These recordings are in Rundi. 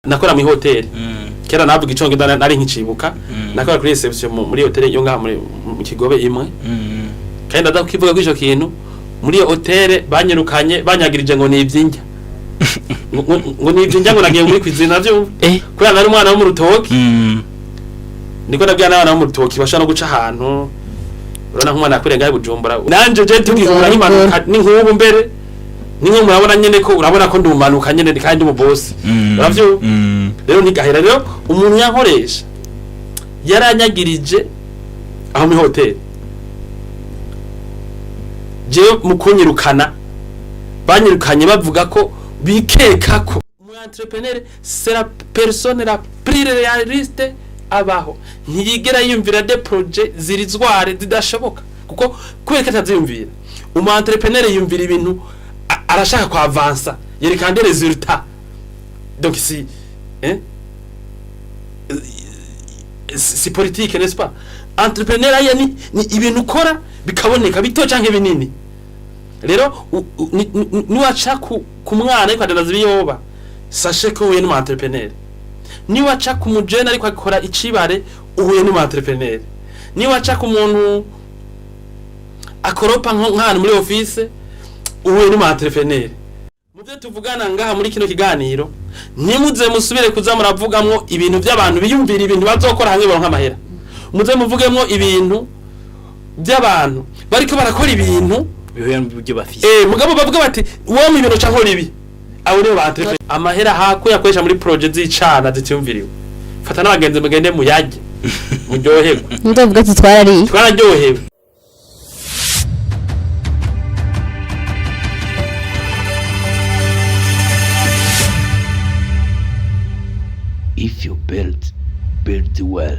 nakora mu hotel kera navuga icongereza nari nkicibuka nakora kuri reception muri hotel yo ngaha mu Kigobe imwe kandi ndakivuga ko ico kintu muri hotel banyirukanye banyagirije ngo ni ivyinjya ngo ni ivyinjya ngo nagiye muri kwizina navyo kubera nari umwana wo mu rutoki niko nabwiye n'abana bo mu rutoki bashaka no guca ahantu urabona nk'umwana akwirenga Bujumbura nanje je tugihura nk'impanuka ni nk'ubu mbere ninko murabona nyene ko urabona ko ndumanuka nyene kandi mu boss uravyo rero ntigahera rero umuntu yankoresha yaranyagirije aho mu hotel je mukunyirukana banyirukanye bavuga ko bikeka ko umu entrepreneur c'est la personne la plus réaliste abaho ntiyigera yumvira de projet zirizware zidashoboka kuko kubera ko ataziyumvira umu entrepreneur yumvira ibintu arashaka kwa avancer yerekana des résultats donc si si politique n'est-ce pas entrepreneur aya ni ibintu ukora bikaboneka bito canke binini rero ni wacha ku mwana ariko adanaza ibiyoba sachez ko uye ni entrepreneur ni wacha ku mujene ariko akora icibare uye ni entrepreneur ni wacha ku muntu akoropa nk'ahantu muri office uwe ni entrepreneur muvyo tuvugana ngaha muri kino kiganiro nimuze musubire kuza muravugamwo ibintu by'abantu biyumvira ibintu bazokora hamwe baronka amahera muze muvugemwo ibintu by'abantu bariko barakora ibintu bihuye n'ubyo bafise mugabo bavuga bati uwo mu ibintu canke ribi abo nibo entrepreneur amahera hako yakoresha muri project z'icana zitumviriwe fata n'abagenzi mugende muyage muryoherwe ndavuga ati twararyohewe. If you build well.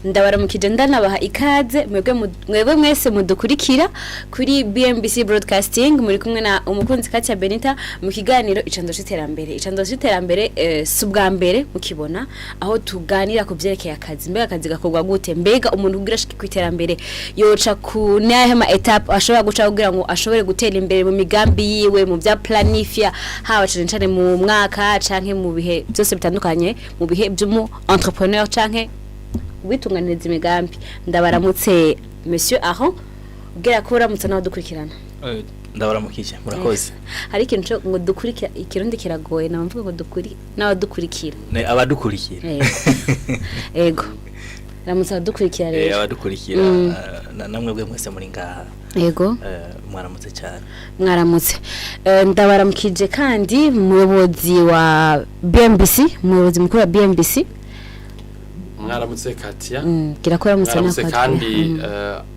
Ndabaramukije ndanabaha ikaze mwebwe mwese mudukurikira kuri BMBC Broadcasting muri kumwe na umukunzi Katia Benita mu kiganiro icando c'iterambere subwa mbere mukibona aho tuganira ku byerekeye akazi mbega akazi gakorwa gute mbega umuntu ugira shiki kwiterambere yoca ku nahema etape ashobora guca kugira ngo ashobore gutera imbere mu migambi yiwe mu bya planifia haba cyane mu mwaka canke mu bihe byose bitandukanye mu bihe by'umu entrepreneur canke witunganiriza imigambi ndabaramutse monsieur aho ubwira ko uramutse nawe dukurikirana ndabaramukije murakoze hari ikintu ngo dukurikira ikirundi kiragoye namvuga ngo dukuri nawe dukurikira abadukurikira ego ramutse abadukurikira rero abadukurikira namwe bwe mwese muri ngaha ego mwaramutse cyane mwaramutse ndabaramukije kandi muyobozi wa BMBC muyobozi mukuru wa BMBC mwaramutse Katia kirakora mwaramutse kandi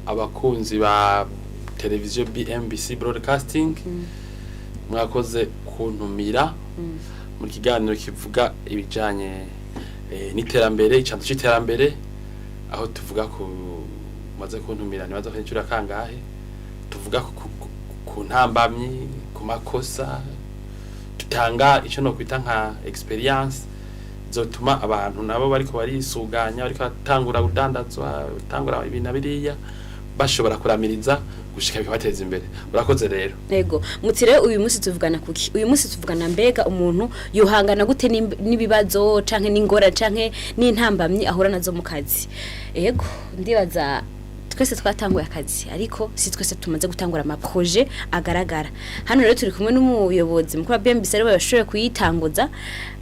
abakunzi ba televiziyo BMBC Broadcasting mwakoze kuntumira muri kiganiro kivuga ibijanye n'iterambere icando c'iterambere aho tuvuga ku maze kuntumira nibaza ko incura kangahe tuvuga ku ntambamyi ku makosa tutanga ico no kwita nka experience zotuma abantu nabo bariko barisuganya bariko batangura gudandazwa batangura ibintu biriya bashobora kuramiriza gushika bikabateza imbere urakoze rero yego mutire uyu munsi tuvugana kuki uyu munsi tuvugana mbega umuntu yohangana gute nibibazo canke n'ingora canke n'intambamyi ahura nazo mu kazi yego ndibaza twese twatanguye akazi ariko si twese tumaze gutangura ama projet agaragara hano rero turi kumwe n'umuyobozi mukuru wa BMBC rero bashoboye kuyitanguza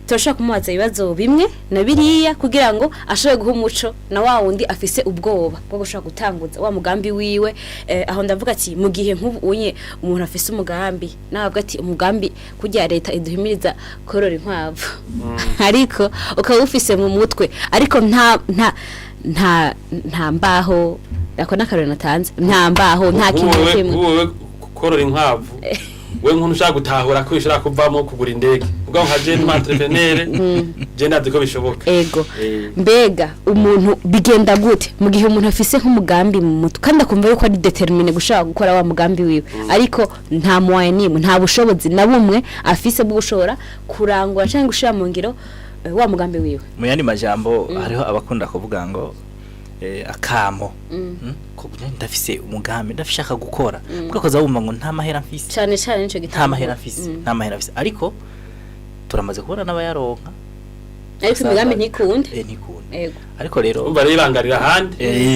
turashaka kumubaza ibibazo bimwe na biriya kugira ngo ashobore guha umuco na wa wundi afise ubwoba bwo gushaka gutanguza wa mugambi wiwe aho ndavuga ati mu gihe nk'ubunye umuntu afise umugambi nabavuga ati umugambi kujya leta iduhimiriza korora inkwavu ariko ukaba ufise mu mutwe ariko nta mbaho ako nakarero natanze nta mbaho nta kintu kimwe korora inkwavu we nk'umuntu ushaka gutahura ko bishobora kuvamo kugura indege ubwo nka je n'entrepreneur je ndazi ko bishoboka ego mbega umuntu bigenda gute mu gihe umuntu afise nk'umugambi mu mutwe kandi akumva yuko ari determine gushaka gukora wa mugambi wiwe ariko nta moyen nimwe nta bushobozi na bumwe afise bwo gushora kurangura cyangwa gushira mu ngiro wa mugambi wiwe mu yandi majambo hariho abakunda kuvuga ngo akamo ko ndafise umugambi ndafishaka gukora mugakoza wumva ngo nta mahera mfise cyane cyane nico gitanga nta mahera mfise nta mahera mfise ariko turamaze kubona n'abayaronka ariko imigambi ntikunde ntikunde yego ariko rero umva rero ibangarira ahandi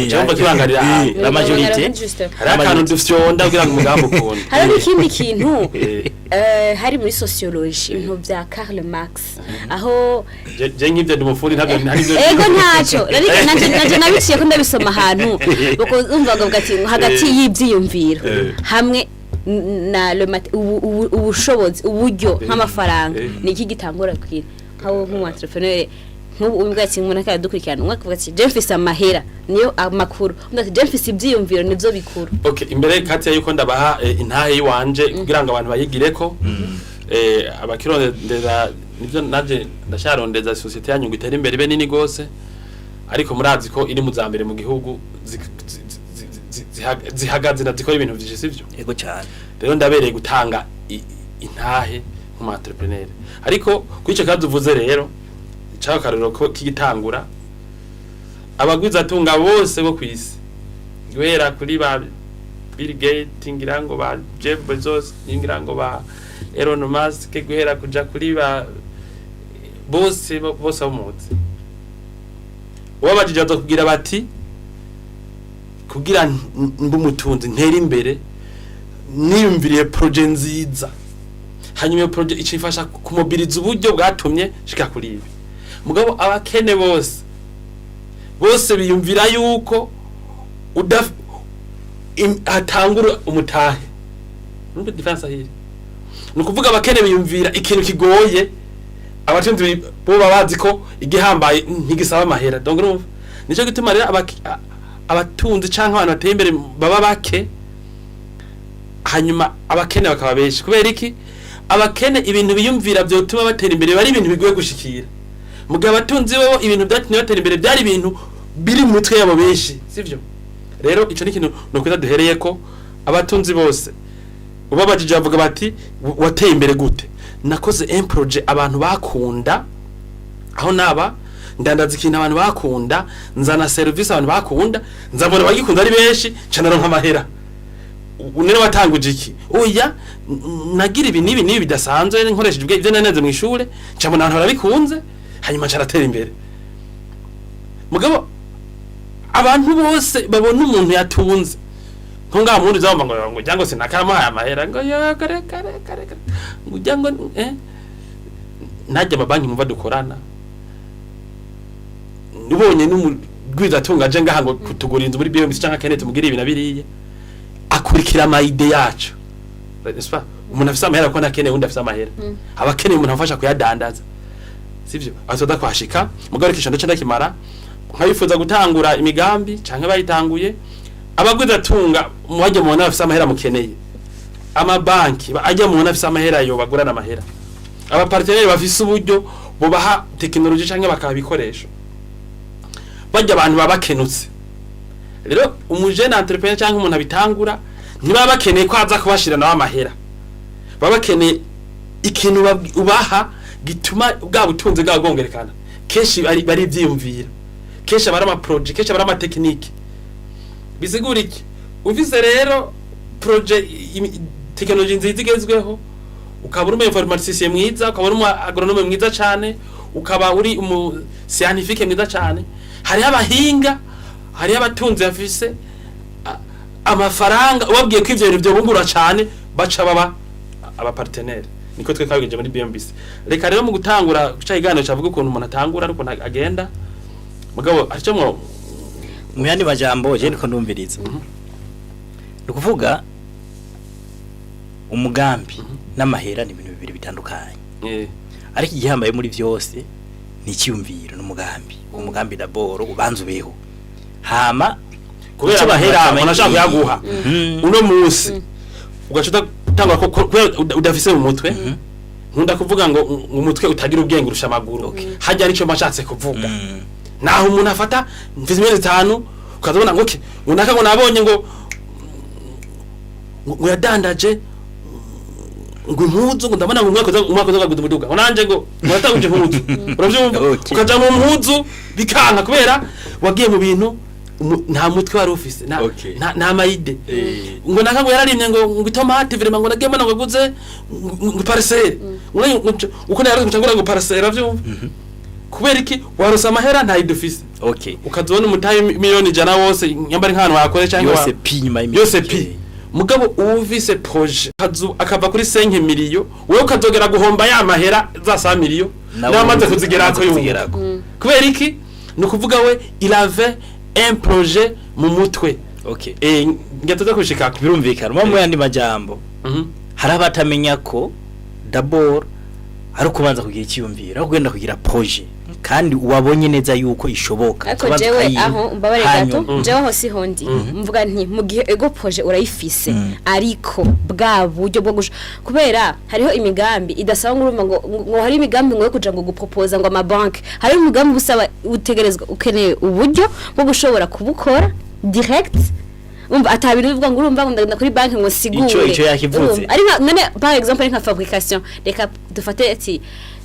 cyangwa kibangarira ahandi la majorité hari akantu dufyonda kugira ngo umugambi ukunde hari ikindi kintu hari muri sociologie ibintu bya Karl Marx aho je nk'ibyo ndumufuri ntabyo ntabyo ego ntacyo nanje nabiciye ko ndabisoma ahantu bako umva ngo gati hagati y'ivyiyumviro hamwe na ubushobozi uburyo nk'amafaranga niki gitangura kwira nkawo nk'umuentrepreneur nk'ubu umbwa ati umuntu akadukurikirana umwe akavuga ati je mfise amahera niyo amakuru undi ati je mfise ivyiyumviro nivyo bikuru okay imbere kati yuko ndabaha intahe yiwanje kugira ngo abantu bayigireko abakirondera nivyo naje ndasharondeza societe yanyu ngo itere imbere benini gose ariko murazi ko iri muzambere mu gihugu zihagaze nazikora ibintu byinshi sivyo yego cyane rero ndabereye gutanga intahe nk'umu entrepreneur ariko kwice kaduvuze rero cyaka karero ko kigitangura abagwiza atunga bose bo kwisi guhera kuri ba Bill Gates ngirango ba Jeff Bezos ngirango ba Elon Musk guhera kuja kuri ba bose bamutse wabajije kugira bati kugira mbumutunzi ntera imbere niyumviriye projet nziza hanyuma iyo projet icifasha kumobiliza uburyo bwatumye shika kuri ibi mugabo abakene bose biyumvira yuko atangura umutahe nuko difference ahiri nukuvuga abakene biyumvira ikintu kigoye abatunzi bo babazi ko igihambaye ntigisaba amahera donc urumva nico gituma rero abatunzi canke abantu bateye imbere baba bake hanyuma abakene bakaba benshi kubera iki abakene ibintu biyumvira byo tuma batera imbere bari ibintu bigoye gushikira mugabo abatunzi bo ibintu byatumye batera imbere byari ibintu biri mu mutwe yabo benshi sivyo rero ico ni kintu no kwita duhereye ko abatunzi bose ubabajije bavuga bati wateye imbere gute nakoze un projet abantu bakunda aho naba ndandaza ikintu abantu bakunda nzana service abantu bakunda nzabona bagikunda ari benshi canaro nk'amahera unene watanguje iki oya nagira ibi nibi bidasanzwe nkoresheje ibyo naneze mu ishure cyabona abantu barabikunze hanyuma caratera imbere mugabo abantu bose babona umuntu yatunze ntunga muntu zamba ngo jango sinakarama haya mahera ngo ya kare ngo jango najya amabanki muva dukorana nibonye n'umugwiza atunga je ngaha ngo kutugura inzu muri BMC cyangwa Kenneth mugira ibi nabiriye akurikira ama ide yacu n'est-ce pas umuntu afisa amahera ko nakene undi afisa amahera abakene umuntu afasha kuyadandaza sivyo azoda kwashika mugabo kisho ndace ndakimara nkabifuza gutangura imigambi canke bayitanguye abagwiza atunga muwaje mu wana afisa amahera mukeneye ama banki ajya mu wana afisa amahera yo bagurana amahera aba partenaire bafise uburyo bubaha technology canke bakabikoresha bajya abantu babakenutse rero umujene entrepreneur cyangwa umuntu abitangura niba bakeneye ko aza kubashira nawe amahera babakeneye ikintu ubaha gituma bwa butunzi bwa gongerekana keshi bari byiyumvira keshi abara ama project keshi abara ama technique bisigura iki ufise rero project technology nziza igezweho ukaba uri informaticien mwiza ukaba uri agronome mwiza cyane ukaba uri scientifique mwiza cyane hari abahinga hari abatunzi afise amafaranga ubabwiye ko ivyo bintu byo bungura cyane baca baba aba partenaire niko twe kabigeje muri BMBC reka rero mu gutangura guca iganiro cyavuga ukuntu umuntu atangura ariko agenda mugabo aricyo mu yandi majambo je niko ndumviriza nukuvuga umugambi n'amahera ni ibintu bibiri bitandukanye ariko igihambaye muri vyose ni icyumviro n'umugambi umugambi daboro ubanza ubeho hama kubera amahera unashaka kuyaguha uno munsi ugacuta tangwa ko udafise mu mutwe nkunda kuvuga ngo umutwe utagira ubwenge urusha amaguru hajya arico mashatse kuvuga naho umuntu afata mfize imyezi 5 ukazabona ngo okay unaka ngo nabonye ngo yadandaje ngo impuzu ngo ndabona ngo umwaka uza gududuga onanje ngo murataguje impuzu uravyumva ukaja mu mpuzu bikanka kubera wagiye mu bintu nta mutwe wari ufise Okay. nta mayide ngo nakango yararimye ngo itomate vraiment ngo nagema ngo guze ngo parcelle uko nari gucangura ngo parcelle avyumva kubera iki warosa amahera nta idufise okay ukazona umutaye miliyoni jana wose nyambari nk'ahantu wakore cyangwa yose pi nyuma yose pi mugabo uvise projet kazu akava kuri 5 miliyo wewe ukazogera guhomba ya mahera za 5 miliyo n'amaze kuzigera ko yumva kubera iki nukuvuga we il avait un projet mu mutwe okay ngatoza kushika birumvikana mu yandi majambo hari abatamenya ko d'abord ari kubanza kugira ikiyumvira aho kugenda kugira projet kandi uwabonye neza yuko ishoboka ariko jewe aho mbabare gato jewe aho si hondi mvuga nti mu gihe ego projet urayifise ariko bwa buryo bwo kubera hariho imigambi idasaba ngurumva ngo hari imigambi ngo yo kuja ngo gupropose ngo ama bank hari imigambi busaba utegerezwa ukeneye uburyo bwo gushobora kubukora direct umva atabiri bivuga ngo urumva ndagenda kuri bank ngo sigure ico yakivuze ari none par exemple nka fabrication reka dufate ati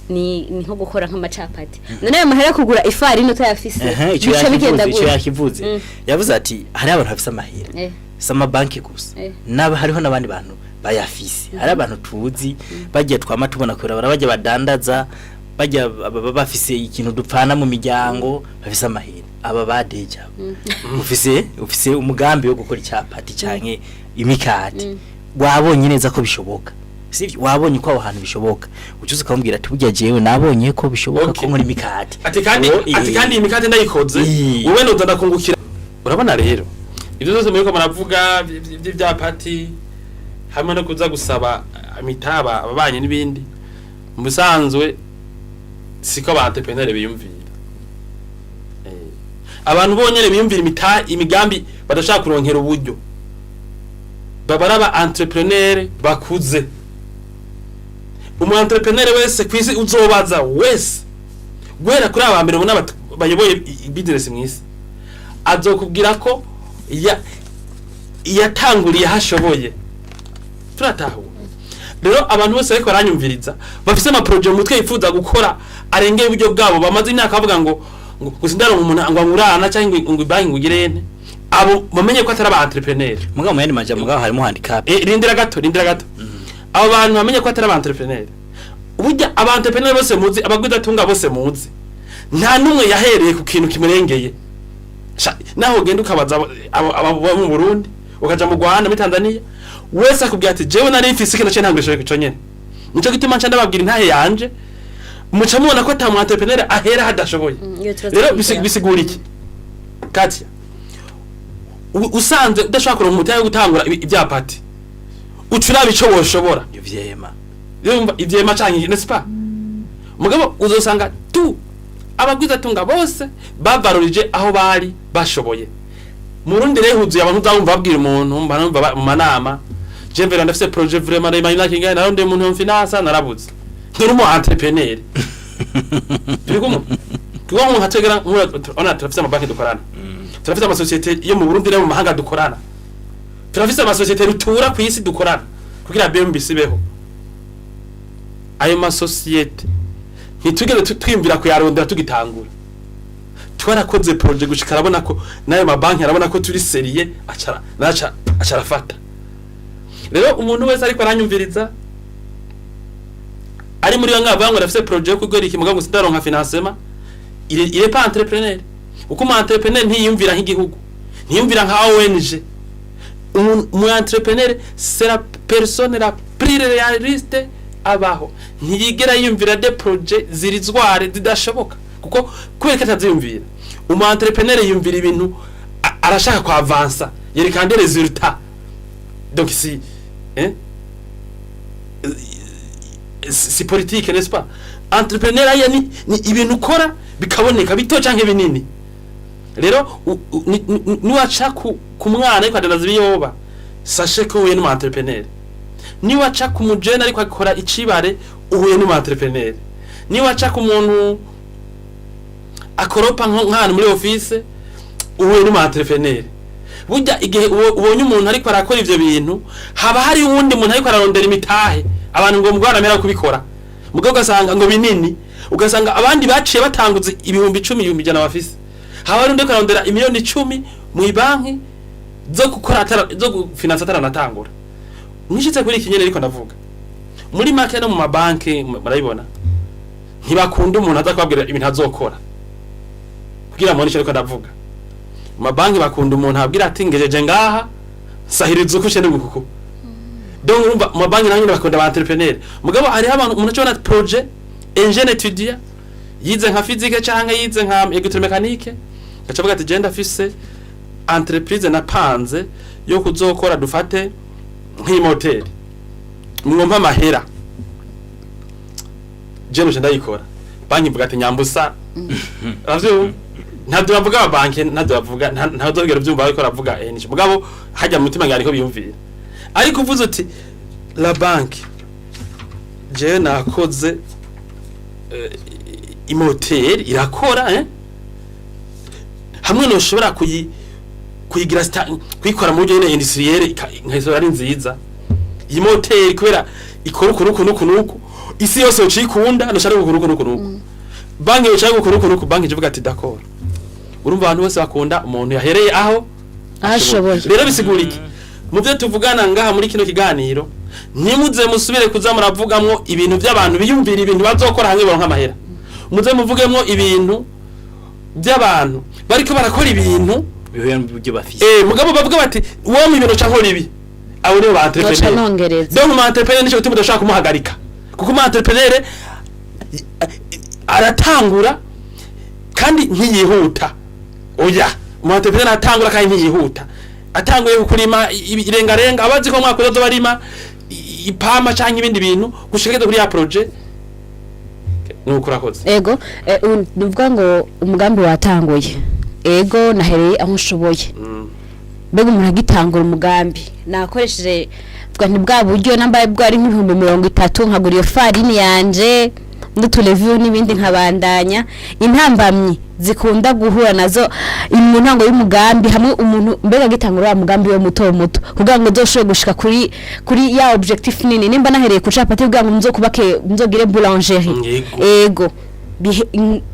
ni nko gukora nk'amacapati none amahera kugura ifarini utayafise ico yakivuze yavuze ati hari abantu bafise amahera sama banki gusa naba hariho nabandi bantu bayafise hari abantu tuzi bagiye twama tubona kurabara bagiye badandaza bajya bafise ikintu dupfana mu miryango bafise amahera aba badeja ufise umugambi wo gukora icyapati canke imikati wabonye neza ko bishoboka sivyo wabonye ko aho hantu bishoboka ucuze ukambwira ati burya jewe nabonye ko bishoboka ko muri mikati ati kandi imikati ndayikoze wowe no ndakungukira urabona rero ibyo zose muri ko maravuga by'ibyapati hamwe no kuza gusaba amitaba ababanye n'ibindi musanzwe siko ba entrepreneur biyumvira abantu bonyene biyumvira imigambi badashaka kuronkera uburyo babaraba entrepreneur bakuze entrepreneur wese kwisi uzobaza wese gwera kuri aba mbere ubona bayoboye business mwisi azokubwira ko yatanguriye hashoboye turataho rero abantu bose ariko baranyumviriza bafise ama project mutwe yifuza gukora arengeye uburyo bwabo bamaze imyaka bavuga ngo gusindara umuntu ngo ngurana cyangwa ngo banki ngugirene abo bamenye ko atari aba entrepreneur mugabo mu yandi majambo ngaho harimo handicap rindira gato abo bantu bamenye ko atari aba entrepreneur burya aba entrepreneur bose muzi abagwidatunga bose muzi nta numwe yahereye ku kintu kimurengeye naho genda ukabaza abo mu Burundi ukaja mu Rwanda muri Tanzania wese akubwira ati jewe nari mfise ikintu cyo ntangwe cyo nyene nico gituma nca ndababwira intahe yanje muca mubona ko ata mu entrepreneur ahera hadashoboye rero bisigura iki Katia usanze udashaka kuronka umutahe gutangura ibyapati ucura bico woshobora ivyema canke nespa mugabo uzosanga tu abagwizatunga bose bavarurije aho bari bashoboye murundi rero huzuye abantu uzabumva babwira umuntu mbanumva mu manama je mbere ndafise projet vraiment imagine kinga naronde umuntu mfinansa narabuze nduri mu entrepreneur turikumu tuwo hategera ona turafise amabanki dukorana turafise ama societe yo mu Burundi no mu mahanga dukorana turafise ama societe rutura ku isi dukorana kugira BMB sibeho ayo ma societe ntitugere twimvira ku yarondera tugitangura twarakoze project gushika arabona ko nayo mabanki arabona ko turi seriye acara fata rero umuntu wese ariko aranyumviriza ari muri yo ngabo ngo rafise project yo kugora ikimuga ngo sindaronka financement il est pas entrepreneur uko mu entrepreneur ntiyumvira nk'igihugu ntiyumvira nka ONG mu entrepreneur c'est la personne la plus réaliste abaho ntiyigera yumvira de projet zirizware zidashoboka kuko kubera kataziyumvira entrepreneur yumvira ibintu arashaka kwa avancer yerekana des résultats donc si politique n'est-ce pas entrepreneur aya ni ibintu ukora bikaboneka bito canke binini rero niwaca ku mwana ariko adandaza ibiyoba sachez ko uye n'umu entrepreneur niwaca ku mujene ariko akora icibare uhuye n'umu entrepreneur niwaca ku muntu akoropa nk'ahantu muri office uhuye n'umu entrepreneur burya igihe ubonye umuntu ariko arakora ivyo bintu haba hari uwundi muntu ariko ararondera imitahe abantu ngo mugwana mera kubikora mugabo ugasanga ngo binini ugasanga abandi baciye batanguze ibihumbi 10 ibihumbi 100 bafise haba rundi kurondera imiliyoni 10 mu banki zo gukora zo gufinansa ataranatangura mwishitse kuri ikinyene ariko ndavuga muri make no mu mabanki marayibona ntibakunda umuntu azakwabwira ibintu azokora kugira ngo nisho ariko ndavuga mu mabanki bakunda umuntu abwira ati ngejeje ngaha sahiriza uko shende gukuko donc urumva mu mabanki nanyu bakunda ba entrepreneur mugabo hari abantu umuntu acona projet ingénieur étudiant yize nka physique canke yize nka électromécanique gacavuga ati genda fise entreprise napanze yo kuzokora dufate nk'imoteri mwumva amahera jeno je ndayikora banki mvuga ati nyambusa ravyo ntabwo bavuga banki ntabwo bavuga ntabwo bigero byumva ariko ravuga nisho mugabo hajya mu mutima ngari ko biyumvira ariko uvuze uti la banki je nakoze imoteri irakora hamwe no shobora kuyigira kuyikora mu buryo industriel nkaiso ari nziza iyi moteri kubera ikora ukunuku isi yose ucikunda no shaka ukunuku banki ucaka ukunuku banki jivuga ati d'accord urumva abantu bose bakunda umuntu yahereye aho ashoboye rero bisigura iki mu byo tuvugana ngaha muri kino kiganiro ntimuze musubire kuza muravugamwo ibintu by'abantu biyumvira ibintu bazokora hamwe baronka amahera muze muvugemo ibintu by'abantu bariko barakora ibintu bihuye n'uburyo bafise mugabo bavuga bati uwo mu bintu canko ribi abo nibo ba entrepreneur donc mu entrepreneur nico gituma udashaka kumuhagarika kuko mu entrepreneur aratangura kandi ntiyihuta oya mu entrepreneur atangura kandi ntiyihuta atanguye kurima irengarenga abazi ko mwako zo barima ipama canke ibindi bintu gushikeze kuri ya projet nuko rakoze ego nuvuga ngo umugambi watanguye ego nahereye aho nshoboye mbega umuntu agitangura umugambi nakoresheje vuga nti bwa buryo nambaye bwari nk'ibihumbi 30 nkagura iyo farini yanje n'utureview n'ibindi nkabandanya intambamyi zikunda guhura nazo mu ntango y'umugambi hamwe umuntu mbega gitangura umugambi we muto kugira ngo nzoshobe gushika kuri ya objectif nini nimba nahereye ku capati kugira ngo nzogire boulangerie ego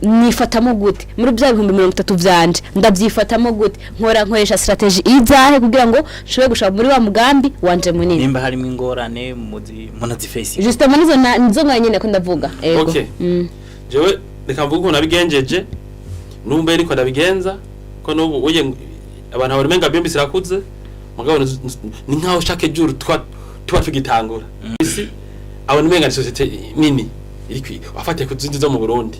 nifatamo gute muri bya 30 vyanje ndavyifatamo gute nkoresha strategy izahe kugira ngo shobe gushaka muri wa mugambi wanje munini nimba harimo ingorane muna zifacing justement nizo nganyene ko ndavuga ego okay jewe reka mvuga uko nabigenjeje numbe ariko ndabigenza ko nubu oye abantu bari menga bimbi sirakuze mugabo ni nkaho shake juru twa tugitangura isi abantu menga societe nini iriki wafate kuzindi zo mu Burundi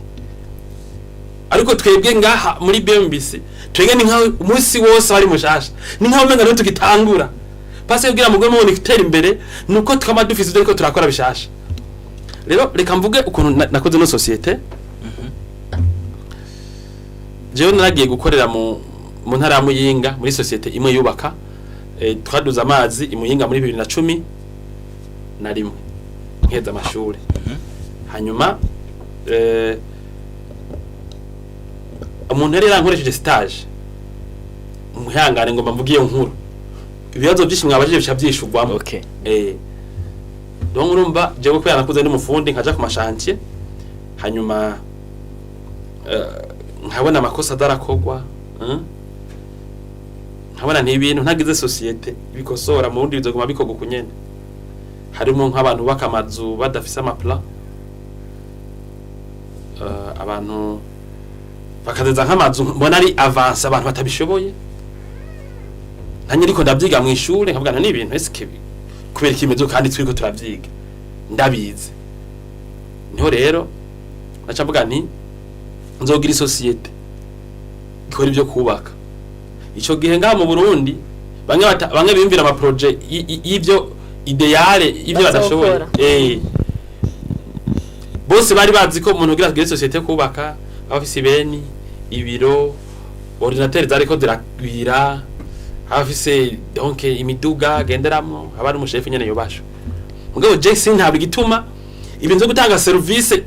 ariko twebwe ngaha muri BMBC twenge ni nkaho umunsi wose bari mushasha ni nkaho menga no tugitangura pase kugira mugwe mu nikitera imbere nuko twama dufise dore ko turakora bishasha rero reka mvuge ukuntu nakoze no societe jewe naragiye gukorera mu ntara ya Muyinga muri societe imwe yubaka twaduza amazi imuyinga muri 2010 na rimwe nkeza amashuri hanyuma umuntu yari yankoresheje stage umuhangane ngo mvugiye nkuru ibibazo byinshi mwabajije bicabyishurwamo okay donc urumva jewe ko yanakuze ndi mufundi nkaja ku mashantier hanyuma nkabona amakosa darakogwa nkabona n'ibintu ntagize societe bikosora mu bundi bizoguma bikogo kunyene harimo nk'abantu bakamazu badafise amaplan abantu bakazeza nk'amazu mbona ari avance abantu batabishoboye nanye ariko ndabyiga mu ishure nkabwana n'ibintu eske kubera kimezo kandi twiko turavyiga ndabizi niho rero nacavuga nti nzogira societe ikora ibyo kubaka ico gihe ngaha mu Burundi bamwe bimvira ama projet y'ivyo ideale y'ivyo badashoboye bose bari bazi ko umuntu ugira gire societe kubaka abafise ibeni ibiro ordinateur zariko diragwira abafise donc imiduga genderamo abari mu chef nyene yobasho mugabo Jackson ntabwo gituma ibintu byo gutanga service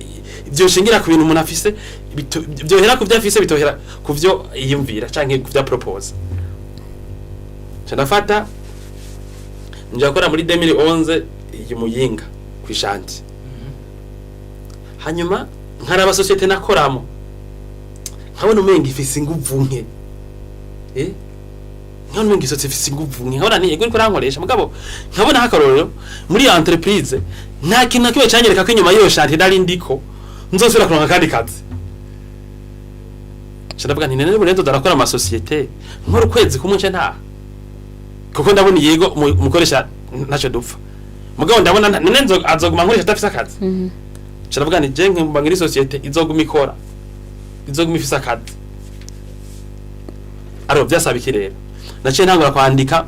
ibyo shingira ku bintu umuntu afise byohera ku byafise bitohera ku byo yiyumvira canke ku bya propose cyandafata nje akora muri 2011 y'Imuyinga kwishanti hanyuma nkaraba societe nakoramo nkabona umenga ifise inguvu nke nkabona umenga isotse ifise inguvu nke nkabona ni ego rankoresha mugabo nkabona hakarorero muri entreprise nta kintu nakiwe cyanyereka ko inyuma yo shanti nari ndiko nzosubira kuronka kandi kazi ndavuga nti nene burenzo darakora ama societe nkora ukwezi kumwe nce nta kuko ndabona yego mukoresha ntacyo dupfa mugabo ndabona nene azoguma nkoresha atafisa akazi ndavuga nti je nkimba ngiri societe izoguma ikora izoguma ifisa akazi aro byasaba iki rero naciye ntangura kwandika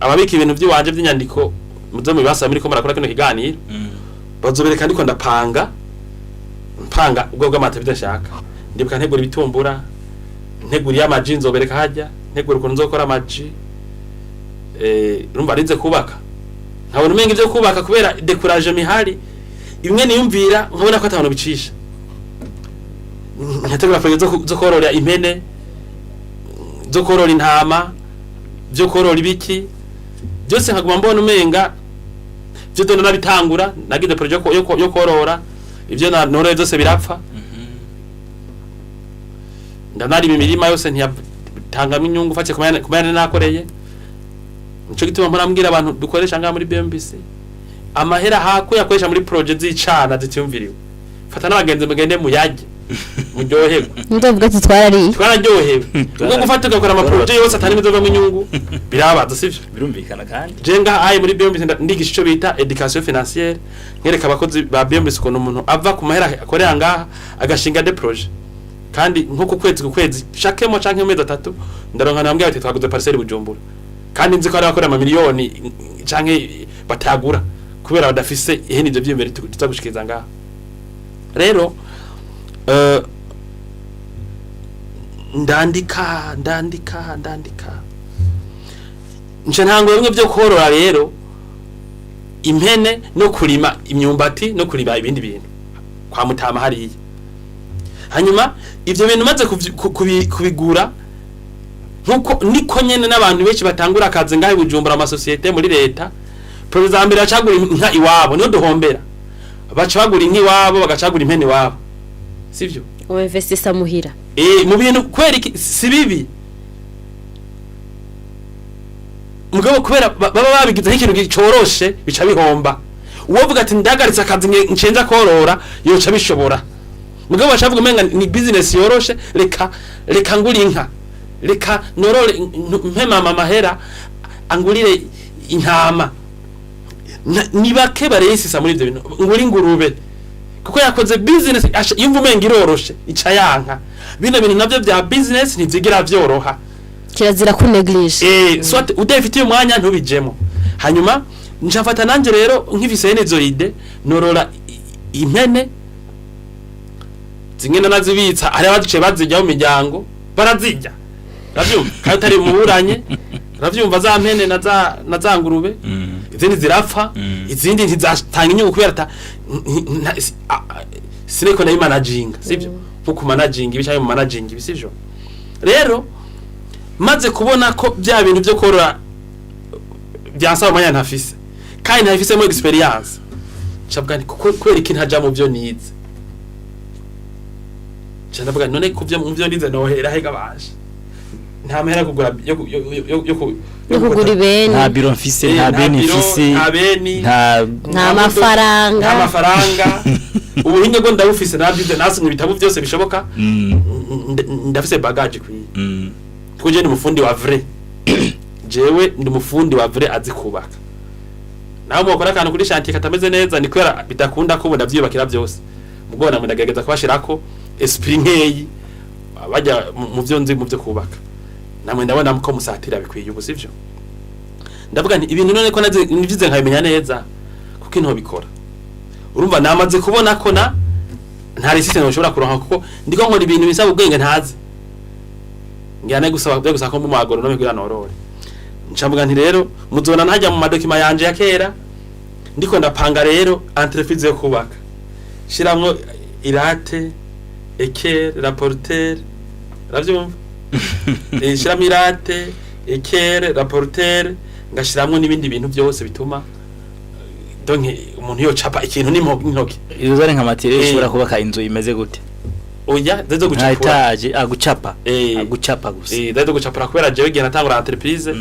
ababika ibintu by'iwanje by'inyandiko muzo mu bibasa muri ko marakora kino kiganiro bazobereka ndiko ndapanga ubwo bw'amata bidashaka ndibuka ntegura ibitumbura ntegura y'amaji nzobereka hajya ntegura ukuntu nzokora amaji urumva arinze kubaka nkabona umenga ibyo kubaka kubera decourage mihari imwe niyumvira nkabona ko atabano bicisha nkategura projet zo korora impene zo korora intama byo korora ibiki byose nkaguma mbona umenga byo dona nabitangura nagize projet yo korora ibyo norore byose birapfa ndanari imirima yose ntiyatanga inyungu fate kumana nakoreye nico gituma murambwira abantu dukoresha nga muri BMBC amahera hako yakoresha muri project z'icana zitiyumviriwe fata n'abagenzi mugende muyajye muryoherwa ndavuga ati twararyohewe ubwo gufata ugakora ama project yose atari mizovamo inyungu birabaza sivyo birumvikana kandi jenga ayi muri BMBC ndigisha ico bita education financière nkereka abakozi ba BMBC ko umuntu ava ku mahera akorera ngaha agashinga de projet kandi nko ku kwezi shakemo canke mu mezi 3 ndaronka nambwiye ati twaguze parcelle Bujumbura kandi nzi ko ari bakora ama miliyoni canke batagura kubera badafise ihene ivyo by'imbere tuzagushikiriza ngaha rero ndandika nje ntango bimwe byo korora rero impene no kurima imyumbati no kuriba ibindi bintu kwa Mutama hariya hanyuma ivyo bintu maze kubigura nkuko niko nyene n'abantu benshi batangura akazi ngahe Bujumbura ama societe muri leta prezambira acagura inka iwabo no duhombera baca bagura inka iwabo bagacagura impene iwabo sivyo o investisa muhira mu bintu kweri si bibi mugabo kubera baba babigize ikintu gicoroshe bica bihomba uwovuga ati ndagaritse akazi ncenza korora yoca bishobora mugabo bashavuga umenga ni business yoroshe reka nguri inka reka norore mpema mahera angurire intama nibake bareyisisa muri ivyo bintu nguri ngurube kuko yakoze business yumva umenga iroroshe ica yanka bino bintu navyo bya business ntizigira vyoroha kirazira ku neglige soit udafitiye umwanya ntubijemo hanyuma njafata nanje rero nk'ifise nezo ide norora impene zingena nazibitsa ari abaduce bazijya mu miryango barazijya ravyumva kandi tari muburanye ravyumva za mpene na za ngurube izindi zirapfa izindi ntizatanga inyungu kubera sineko na managing sivyo nko managing ibicaye mu managing bisivyo rero maze kubona ko bya bintu byo korora byasaba amanya ntafise kandi ntafise mu experience chabwa ni kweri kintaja mu byo nize cyanavuga none ku byo mu byo nize nohera hega baje nta mahera kugura yo kugura ibeni nta biro mfise nta beni mfise nta mafaranga ubuhinga bwo ndabufise nabyize nasomye ibitabo byose bishoboka ndafise bagage kwiye kuje ni mufundi wa vrai jewe ndi mufundi wa vrai azi kubaka naho mukora kantu kuri chantier katameze neza ni kwera bidakunda ko ndavyubakira byose mugona ndagerageza kubashirako esprit nkeyi bajya mu byo nzi mu byo kubaka namwe ndabona ko musatira bikwiye ubu sivyo ndavuga nti ibintu none ko nivize nkabimenya neza kuko into bikora urumva namaze kubona ko nta resistance noshobora kuronka kuko ndiko nkora ibintu bisaba ubwenge ntazi ngiyane gusaba ko mu magoro no kugira norore ncambuga nti rero muzona ntajya mu madokima yanje ya kera ndiko ndapanga rero entreprise yo kubaka shiramwo irate équerre rapporteur ravyumva shiramwo irate équerre rapporteur ngashiramwo n'ibindi bintu byose bituma donc umuntu yo capa ikintu n'intoki izo zari nka materiel ishobora kubaka inzu imeze gute oya dazo gucapura etaje agucapa Eh. agucapa gusa dazo gucapura kubera jewe gihe natangura entreprise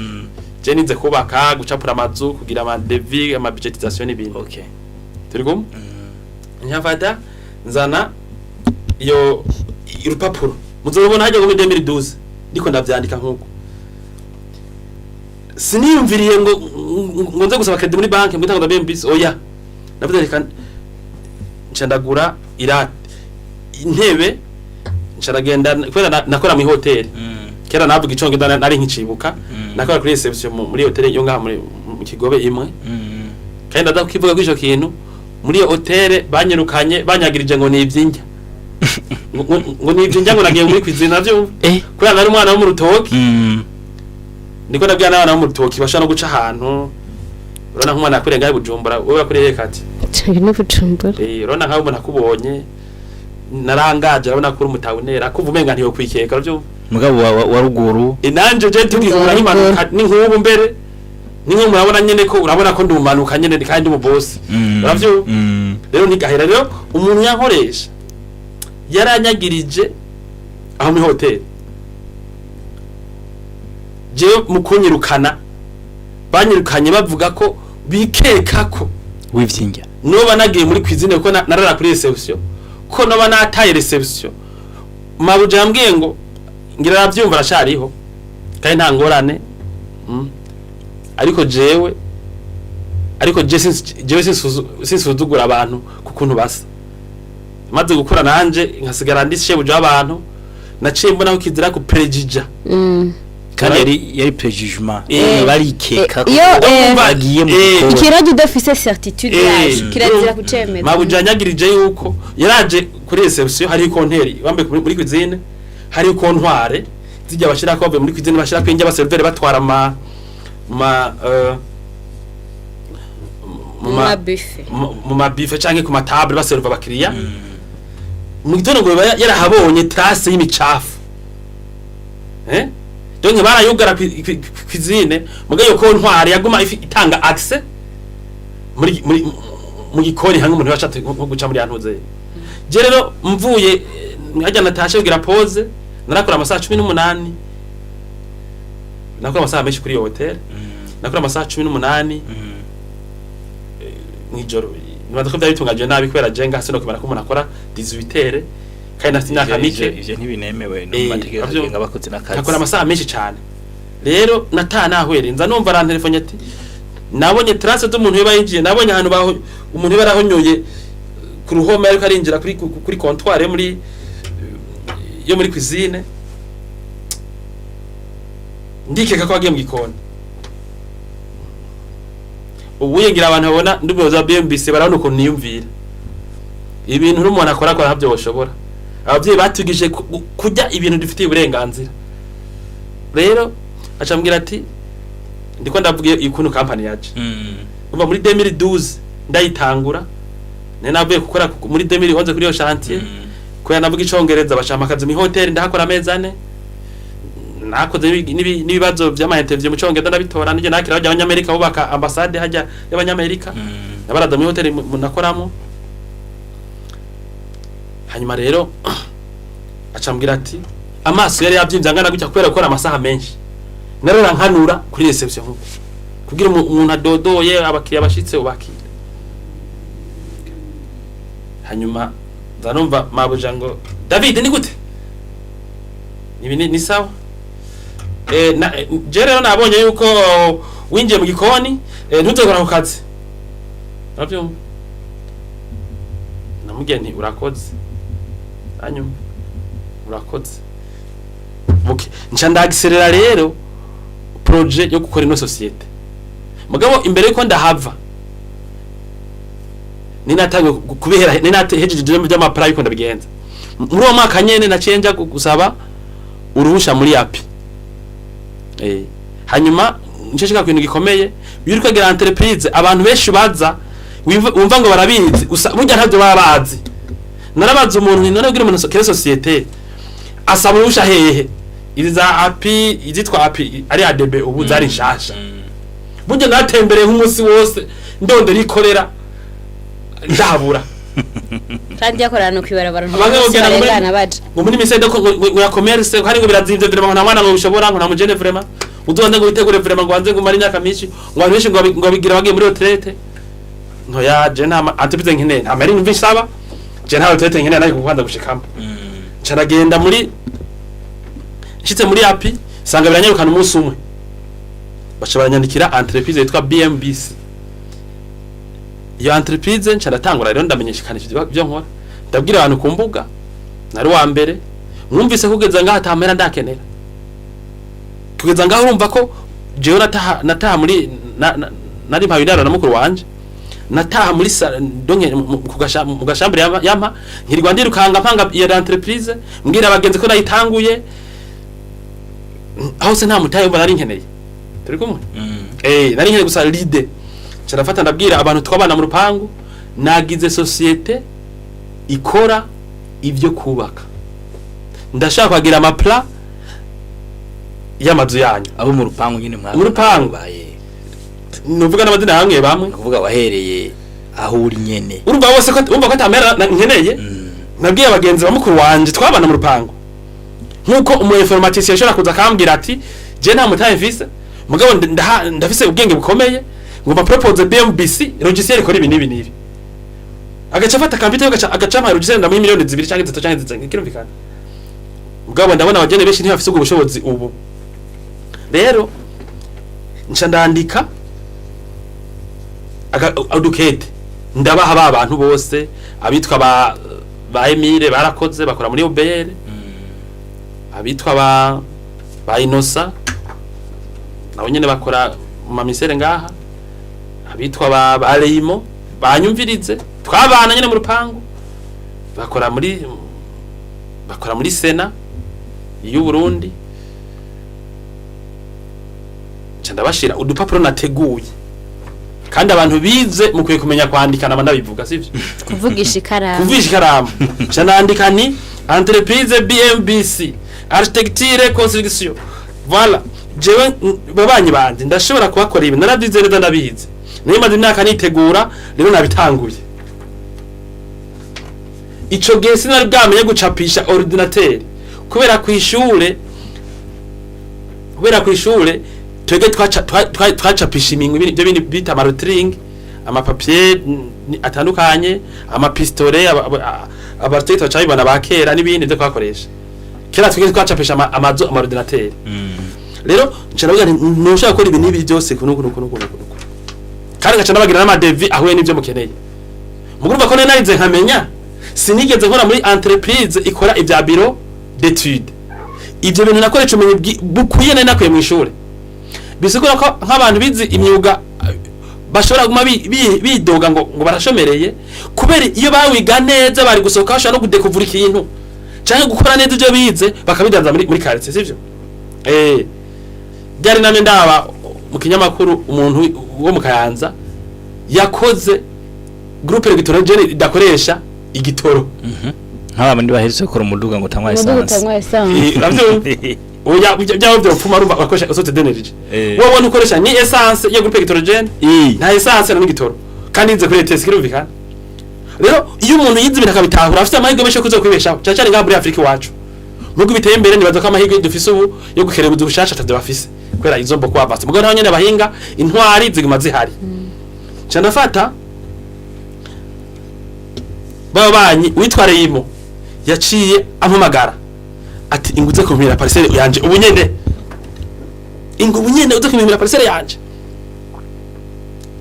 je nize kubaka gucapura amazu kugira ama devis ama budgetisation n'ibintu okay turi kumwe nyafata nzana iyo urupapuro muzobona hajya ngo 2012 ndiko ndavyandika nkuko siniyumviriye ngo nze gusaba credit muri banki mbita ngo ndabembise oya navuze reka ncandagura irate intebe ncandagenda kwera nakora mu hotel kera navuga iconge nari nkicibuka nakora kuri reception muri hotel yo ngaha mu Kigobe imwe kandi ndakivuga kwico kintu muri hotel banyirukanye banyagirije ngo nivyinjya ngo nivyinjya ngo nagiye muri kwizina navyo kwera nari umwana wo mu rutoki niko nabwiye n'abana bo mu rutoki bashaka no guca ahantu urona nk'umwana akure ngaye Bujumbura wowe akure kati cyane no Bujumbura urona nkaho umuntu akubonye narangaje urabona ko umutawunera kuva umenga ntiyo kwikeka byo mugabo wa ruguru inanje je tugihura nk'impanuka ni nk'ubu mbere ni nko murabona nyene ko urabona ko ndumanuka nyene kandi mu boss uravyo rero ntigahera rero umuntu yankoresha yaranyagirije aho mu hotel je mukunyirukana banyirukanye bavuga ko bikeka ko wivyinjya noba nagiye muri cuisine ko narara kuri reception ko noba nataye reception mabuja yambwiye ngo ngira navyumva rashariho kandi nta ngorane ariko jewe sinsuzugura abantu kukuntu basa maze gukura nanje nkasigara ndishe buja abantu naciye mbona ko kizira ku prejija kandi yari prejugement bari keka bagiye mu ikiraje udafise certitude yaje kirazira kucemeza mabujanyagirije yuko yaraje kuri reception hari konteri wambe muri cuisine hari kontware zijya bashira ko muri cuisine bashira ko injya baservere batwara mu mabife canke ku matable baserva bakiriya mu gitondo ngo yarahabonye trace y'imicafu donc barayugara cuisine mugayo ko ntwari yaguma itanga access mu gikoni hamwe umuntu bashatse nko guca muri yantuze je rero mvuye nkajya natashe kugira pause narakora amasaha 18 nakora amasaha menshi kuri hotel nakora amasaha 18 mwijoro nibaza ko byabitungaje nabi kwera jenga hasi no kumara ko umuntu akora 18h kandi nafite imyaka mike ivyo ntibinemewe no mategeko agenga abakozi n'akazi nakora amasaha menshi cyane rero natahwere nza numva ran telefone ati nabonye trace z'umuntu yabayinjiye nabonye ahantu baho umuntu barahonyoye ku ruhome ariko arinjira kuri comptoir yo muri cuisine ndikeka ko agiye mu gikoni ubuye ngira abantu babona nduboza BMBC barabona ukuntu niyumvira ibintu n'umuntu akora ntabyo bashobora abavyeyi batugije kujya ibintu dufitiye uburenganzira rero acambwira ati ndiko ndavuga ikuntu company yaje umva muri 2012 ndayitangura navuye gukora muri 2011 kuri yo chantier ko navuga icongereza bashama akazi mu hotel ndahakora amezi 4 nakoze nibibazo by'ama interview mu congereza ndabitora nije nakira abany'Amerika bubaka ambassade hajya y'abany'Amerika nabarada mu hotel nakoramo hanyuma rero acambwira ati amaso yari yabyimvye angana gutya kubera gukora amasaha menshi narora nkanura kuri reception nkuko kugira umuntu adodoye abakiriya bashitse ubakira hanyuma zanumva mabuja ngo David ni gute ibi ni sawa je rero nabonye yuko winjiye mu gikoni ntuzokora ku kazi nabyo namubwiye nti urakoze hanyuma urakoze okay nca ndagiserera rero projet yo gukora ino societe mugabo imbere yuko ndahava ninatangiye kubera ninatehejeje by'amapara yuko ndabigenza muri uwo mwaka nyene nacenja gusaba uruhusha muri api hanyuma nshishika kwintu gikomeye biriko gira entreprise abantu benshi baza wumva ngo barabizi burya ntabyo babazi narabaza umuntu none kugira umuntu kere societe asaba uruhusha hehe iza api izitwa api ari ADB ubu zari nshasha burya natembereye nk'umunsi wose ndondera ikorera ndabura kandi yakorana kwibarabara Abanga kugenda ngo barengana baje ngo muri misede ko ngo ya commerce hari ngo birazimvye vraiment nta mwana ngo bishobora ngo nta mujene vraiment uzonde ngo bitegure vraiment ngo wanze ngo mari nyaka mishi ngo abantu benshi ngo bigira bagiye muri retraite no ya je nta antipize nkene nta mari mvi saba je nta retraite nkene nayo kubanza gushikamo caragenda muri nshitse muri api sanga biranyarukana umunsi umwe bacha baranyandikira entreprise yitwa BMBC iyo entreprise ncaratangura rero ndamenyeshakanishije byo nkora ndabwira abantu ku mbuga nari wa mbere mwumvise kugeza ngaha tamera ndakenera kugeza ngaho urumva ko jewe nataha muri nari mpabiraro na mukuru wanje nataha muri donke mu gashambure yampa nkirirwa ndirukanga mpanga iyo entreprise mbwira abagenzi ko nayitanguye aho se nta mutaye mba nari nkeneye turi kumwe nari nkeneye gusa leader carafata ndabwira abantu twabana mu rupangu nagize societe ikora ibyo kubaka ndashaka kwagira amapla y'amazu yanyu abo mu rupangu nyine mwa mu rupangu baye nuvuga n'abadina hamwe bamwe kuvuga wahereye aho uri nyene urumva bose ko umva ko tamera nkeneye nabwiye abagenzi bamukuru wanje twabana mu rupangu nkuko umu informaticien yashora kuza kambwira ati je nta mutaye mfise mugabo ndafise ubwenge bukomeye ngomba propose BMBC logiciel ikora ibi nibi agaca fata computer agaca ama logiciel ndamu miliyoni 2 cyangwa 3 cyangwa 5 kirumvikana mugabo ndabona abagene benshi ntibafise ubwo bushobozi ubu rero nca ndandika adukete ndabaha ba bantu bose abitwa ba Emile barakoze bakora muri OBR abitwa ba Inosa nabo nyene bakora mu misere ngaha abitwa ba Leimo banyumvirize twabana nyene mu rupangu bakora muri Sena y'u Burundi cyanda bashira udupapuro nateguye kandi abantu bize mukwiye kumenya kwandika nabivuga sivyo kuvugisha ikaramu cyandika ni entreprise BMBC architecture construction voilà jewe babanyi bandi ndashobora kubakora ibi narabyize neza ndabizi niyo maze imyaka nitegura rero nabitanguye ico gihe sinari bwamenye gucapisha ordinateur kubera kwishure twege twacapisha iminwe ibyo bindi bita amarotring amapapier atandukanye amapistole abartete bacayibona bakera nibindi byo kwakoresha kera twege twacapisha amazo amaordinateur rero nshanavuga ntushaka gukora ibi nibi byose kunuko kandi gaca nabagira n'ama devis ahuye n'ibyo mukeneye mugurumva ko narize nkamenya sinigeze nkora muri entreprise ikora ibya bureau d'études ibyo bintu nakoresha umenye bukuye nakuye mu ishuri bisigura ko nk'abantu bizi imyuga bashobora guma bidoga ngo barashomereye kubera iyo bawiga neza bari gusohoka bashobora no kudekuvura ikintu cyangwa gukora neza ibyo bize bakabidanza muri quartier sivyo byari namwe ndaba mu kinyamakuru umuntu wo mu Kayanza yakoze groupe electrogene idakoresha igitoro nk'aba bandi baheretse gukora umuduga ngo tanywa essence oya byaho byo pfuma rumba bakoresha sote d'energie wowe nukoresha ni essence yo groupe electrogene nta essence na n'igitoro kandi nze kuri test kirumvikana rero iyo umuntu yize ibintu akabitahura afite amahirwe menshi yo kuzo kwibeshaho cyane ngaha muri Afrika iwacu nubwo biteye imbere nibaza ko amahirwe dufise ubu yo gukerebuza ubushasha atavyo bafise kwera izo mbo kwa base mugabo naho nyene bahinga intwari ziguma zihari cyane afata babanyi witware yimo yaciye ampamagara ati inguze kumira parcelle yanje ubunyene uze kumira parcelle yanje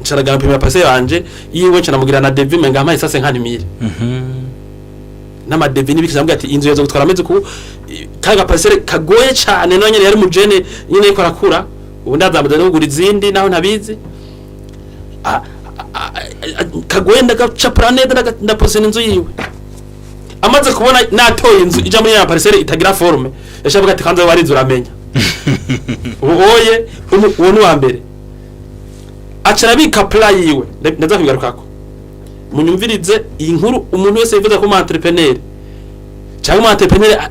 nsharaga kumira parcelle yanje yiwe ncanamugira na devis menga amaye sase nkanimire nama devis nibikizambwa ati inzu yazo gutwara ameze ku kaga parcelle kagoye cyane no nyene yari mujene nyene yiko arakura ubu ndazamaze no kugura izindi naho ntabizi kagoye ndagacapura neza ndaposena inzu yiwe amaze kubona natoye inzu ija muri ya parcelle itagira forme yashavuga ati kanze bari uramenya uboye uwo ni wa mbere acarabika plan yiwe ndaza kubigarukako munyumvirize iyi nkuru umuntu wese yifuza ko entrepreneur cyangwa entrepreneur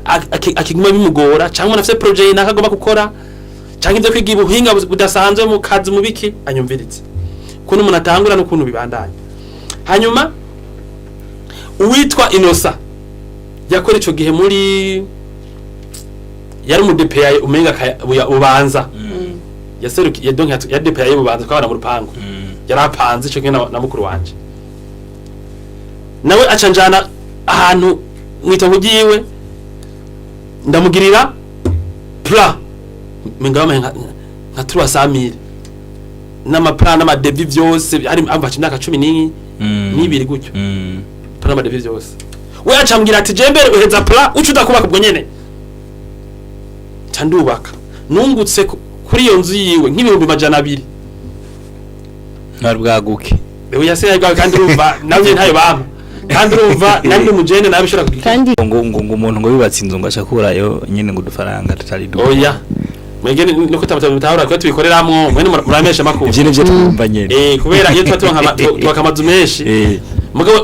akiguma bimugora cyangwa nafise projet nakagomba gukora cyangwa ibyo kwiga ubuhinga budasanzwe mu kazi mubiki anyumvirize kuno umuntu atangura no kuntu bibandanya hanyuma uwitwa Inosa yakora ico gihe muri yari mu DPA umenga ubanza yaserukiye donc ya DPA y'ubanza twabana mu rupango yarapanze ico gihe na mukuru wanje nawe acanjana ahantu mwitongo giwe ndamugirira pla mingama nka 300,000 n'amaplan n'amadevi byose ari ambaje imyaka 10 n'ibiri gutyo plan n'amadevi byose we acambwira ati jembere uheza pla ucuda kubaka ubwo nyene candubaka nungutse kuri iyo nzu yiwe nk'ibihumbi 200 narbwaguke Ewe yase yagwa kandi urumva nawe ntayo bampa kandi urumva nandi mujene nabishora kandi ngo umuntu ngo yubatse inzu ngo ashakurayo nyene ngo dufaranga tutari du oya mwegene no kutamutahura ko tubikoreramwo mwene muramesha makuru ivyo nivyo twumva nyene kubera iyo twakamazu menshi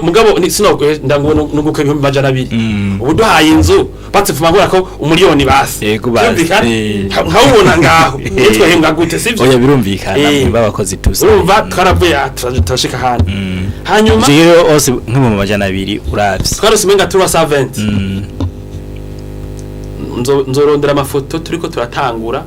mugabo sino ndango nuguke ibihumbi 200 ubu duhaye inzu batsifuma nkora ko umuliyoni basi nkawubona ngaho twahembwa gute sivyo oya birumvikana babakozi tusa urumva twaravuye turashika hano hanyuma rero ose nk'mu 200 uravye twarosimenga 370 nzorondera amafoto turiko turatangura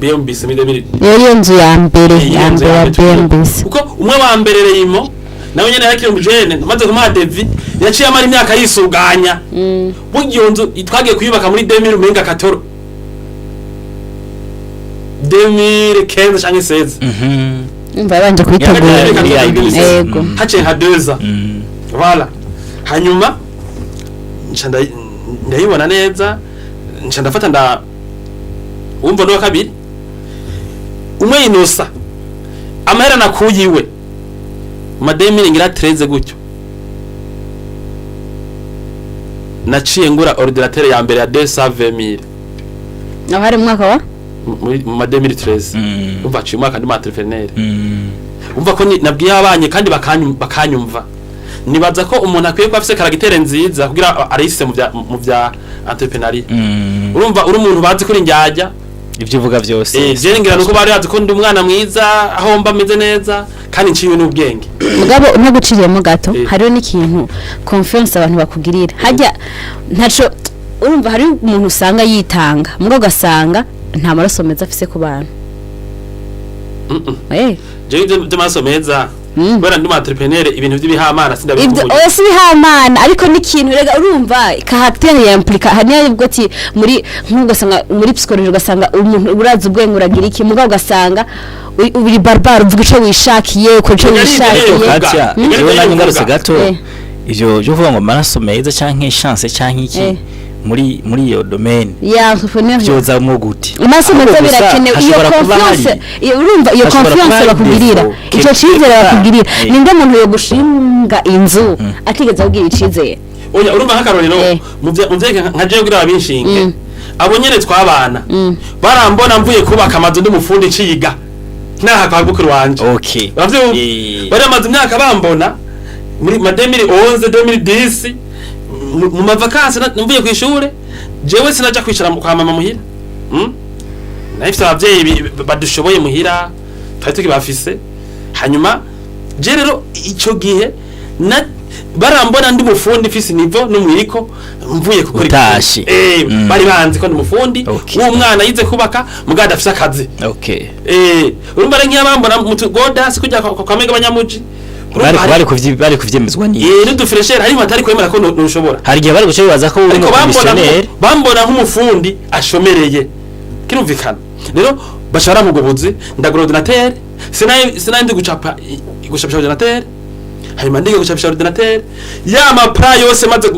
BMBC midemiri iyo nzu ya mbere ya BMBC uko umwe wa mbere reyimo nawe nyene yakiri umujene maze kuma Devi yaciye amara imyaka yisuganya bugiyo nzu itwagiye kuyubaka muri 2000 umenga 14 2015 canke 16 umva banje kwitegura yego hace hadeza voilà hanyuma nchanda ndayibona neza nchanda fata umva no kabiri umwe Inosa amahera nakuyiwe mademi ngira 13 gutyo naciye ngura ordinateur ya mbere ya 220,000 naho hari mwaka wa mu mademi 13 umva ciye mwaka ndi matrifenere umva ko nabwiye abanye kandi bakanyumva nibaza ko umuntu akwiye ko afise karagitere nziza kugira arayise mu bya entrepreneuria urumva uri umuntu bazi kuri njyajya ivyo uvuga byose je ngira nuko bari bazi ko ndi umwana mwiza aho mba meze neza kandi nciwe n'ubwenge mugabo no guciriyemo gato hariho n'ikintu confiance abantu bakugirira hajya ntaco urumva hari umuntu usanga yitanga mugabo gasanga nta maraso meza afise ku bantu je de maraso meza bera ndi entrepreneur ibintu by'ibihamana sindabivuye ibyo oya sibihamana ariko n'ikintu rega urumva caractère ya implica haniya yibwo ati muri nk'ugasanga muri psychologie ugasanga umuntu uraza ubwenge uragira iki mugabo ugasanga uri barbare uvuga ico wishakiye uko ico wishakiye katya iyo nanyu ngarutse gato ivyo byo vuga ngo maraso meza canke chance canke iki muri iyo domaine ya entrepreneur byoza mu guti amaso meza birakenewe iyo confiance urumva iyo confiance bakugirira ico cizere bakugirira ninde muntu yo gushinga inzu atigeze kugira icizere oya urumva hakarorero muvye nka je kugira abinshinge abo nyene twabana barambona mvuye kubaka amazu ndi mufundi ciga naha kwa bukuru wanje okay bavyo bari amazu imyaka bambona muri 2011 2010 mu mavakansi mvuye ku ishure jewe sinaja kwicara kwa mama muhira nafite abavyeyi badushoboye muhira twari tukibafise hanyuma je rero ico gihe barambona ndi mufundi fisi nivo numwiriko mvuye kukora bari banzi ko ndi mufundi uwo mwana yize kubaka mugada afise akazi urumva renki yabambona mutugoda sikujya kwa mega banyamuji bari kuvyemezwa ni n'udu fresher hari matari kwemera ko nushobora hari gihe bari gucebaza ko uri commissioner bambona nk'umufundi ashomereye kirumvikana rero bashara mu gobuzi ndagura ordinateur sinaye gucapa ordinateur hanyuma ndige gucapisha ordinateur ya mapra yose maze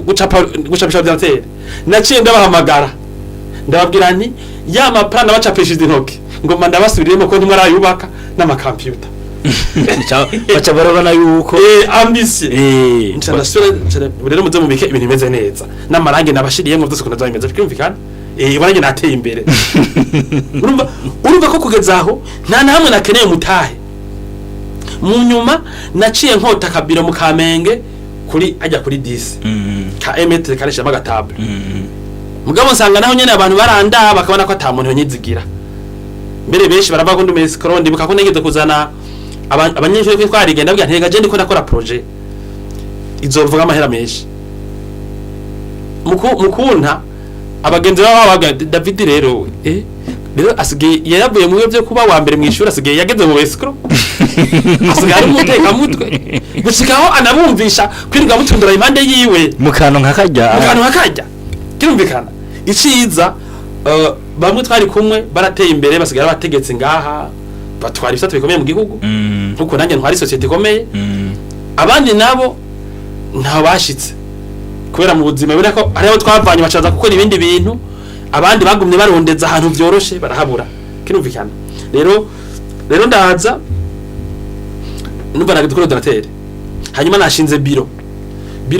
gucapisha ordinateur naciye ndabahamagara ndababwira nti ya mapra nabacapishije intoke ngo ndabasubiriremo ko ntimwe arayubaka n'amakomputer bacha barabana yuko ambitie ncandasura rero muze mubike ibintu bimeze neza n'amarangi nabashiriyemo byose kunaza bimeze kwimvikana ibarangi nateye imbere urumva ko kugeza aho nta na hamwe nakeneye mutahe mu nyuma naciye nkota kabiro mu Kamenge kuri ajya kuri 10 ka emetre karisha magatable mugabo nsanga naho nyene abantu baranda bakabona ko ata muntu nyizigira mbere benshi baravuga ko ndumese krondi bukako negeze kuzana abanyeshuri ko twarigenda bwa ntega je ndiko nakora projet izovuga amahera menshi mukunta abagenzi baba David rero rero asigaye yaravuye mu byo kuba wa mbere mu ishuri asigaye yageze mu escro asigaye ari umuteka mutwe gushikaho anabumvisha kwirirwa mutundura impande yiwe mukano nkakajya kirumvikana iciza bamwe twari kumwe barateye imbere basigara bategetse ngaha batwara ibisate bikomeye mu gihugu nkuko nanjye ntwari societe ikomeye abandi nabo nta bashitse kubera mu buzima bira ko ariho twavanye bacaza gukora ibindi bintu abandi bagumye barondeza ahantu byoroshe barahabura kirumvikana rero ndaza numva nagitukora donatere hanyuma nashinze biro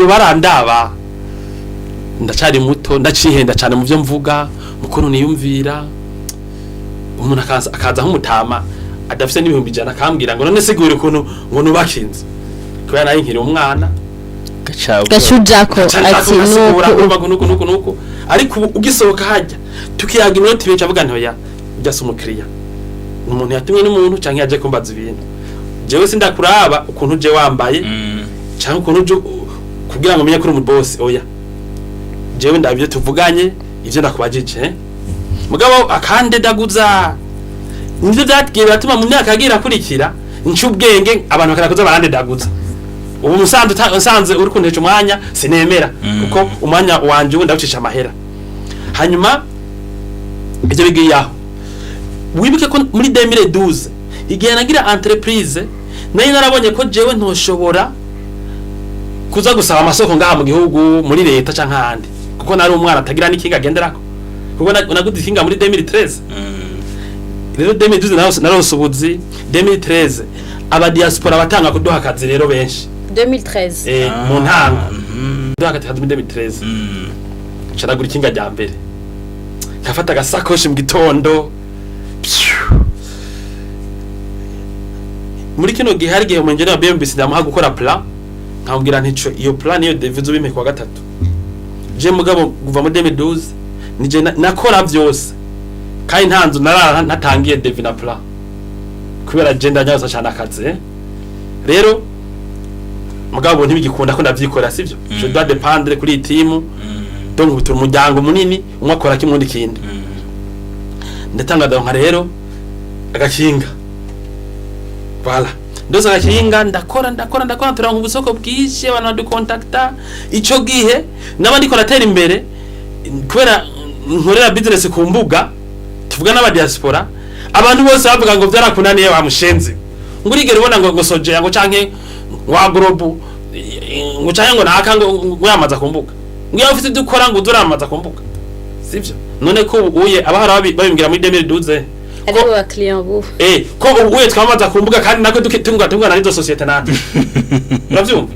barandaba ndacari muto ndacihenda cyane mu byo mvuga mukono niyumvira umuntu akaza nk'umutama adafite n'ibihumbi 100 akambwira ngo none sigure ukuntu ngo nubakinze kubera nayo nkiri umwana gashujako ati nuko ariko ugisohoka hajya tukiyaga inoti benshi avuga ntoya byase umukiriya umuntu yatumye n'umuntu canke yaje kumbaza ibintu jewe sindakuraba ukuntu je wambaye canke ukuntu kugira ngo menye ko uri mu boss oya jewe ndabyo tuvuganye ivyo ndakubajije mugabo akande daguza nivyo byatgiye batuma mu myaka agira kurikira incubwenge abantu bakarakoza barande daguza ubu musanze uri kunteje umwanya sinemera kuko umwanya wanje ubu ndabucisha amahera hanyuma ivyo bigiyaho wibuke ko muri 2012 igihe nagira entreprise nayo narabonye ko jewe ntoshobora kuza gusaba amasoko ngaha mu gihugu muri leta canke handi kuko nari umwana atagira n'ikinga agenderako kuko naguze ikinga muri 2013 rero 2012 narose ubuzi 2013 aba diaspora batanga kuduha akazi rero benshi 2013 mu ntanga duha akazi muri 2013 caragura ikinga rya mbere nkafata agasakoshi mu gitondo muri kino gihe hari gihe umenjere wa BMBC ndamuha gukora plan nkambwira ntico iyo plan niyo devizo bime kwa gatatu je mugabo kuva muri 2012 nije nakora byose kandi ntanzu narara natangiye devi na plan kubera je ndanyaza cyane akazi rero mugabo ntibigikunda ko ndavyikora sivyo je dois dépendre kuri team donc butura umuryango munini umwe akora kimundi kindi ndatanga nka rero agakinga voilà ndoza agakinga ndakora turanka ubusoko bwije abantu badukontakta ico gihe nabandi ko natera imbere kubera nkorera business ku mbuga tuvuga n'aba diaspora abantu bose bavuga ngo byarakunaniye bamushenze ngurigere ubona ngo soje ngo canke wa group ngo canke ngo naka ngo yamaza ku mbuga ngo yafite dukora ngo duramaza ku mbuga sivyo none ko uye abahara babimbwira muri 2012 aribo ba client bu ko uye twamaza ku mbuga kandi nako tunga na izo societe nati uravyumva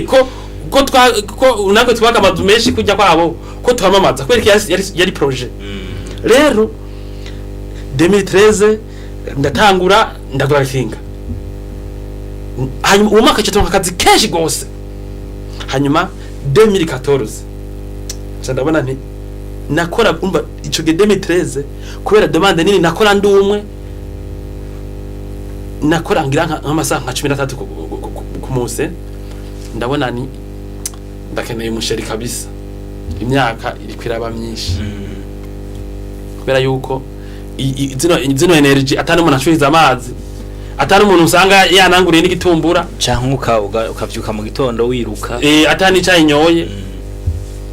ko nako twaga amazu menshi kujya kwabo ko twamamaza kwereka yari projet rero 2013 ndatangura ndagura kinga hanyuma umwaka cyo akazi kenshi gose hanyuma 2014 ndabona nti nakora umba ico ge 2013 kubera demande nini nakora ndumwe nakora ngira nk'amasaha nka 13 ku munsi ndabona ni ndakeneye umusheri kabisa imyaka iri kwiraba myinshi kubera yuko zino energy atari umuntu acuhiza amazi atari umuntu usanga yananguriye n'igitumbura canke ukavyuka mu gitondo wiruka atani cyayinyoye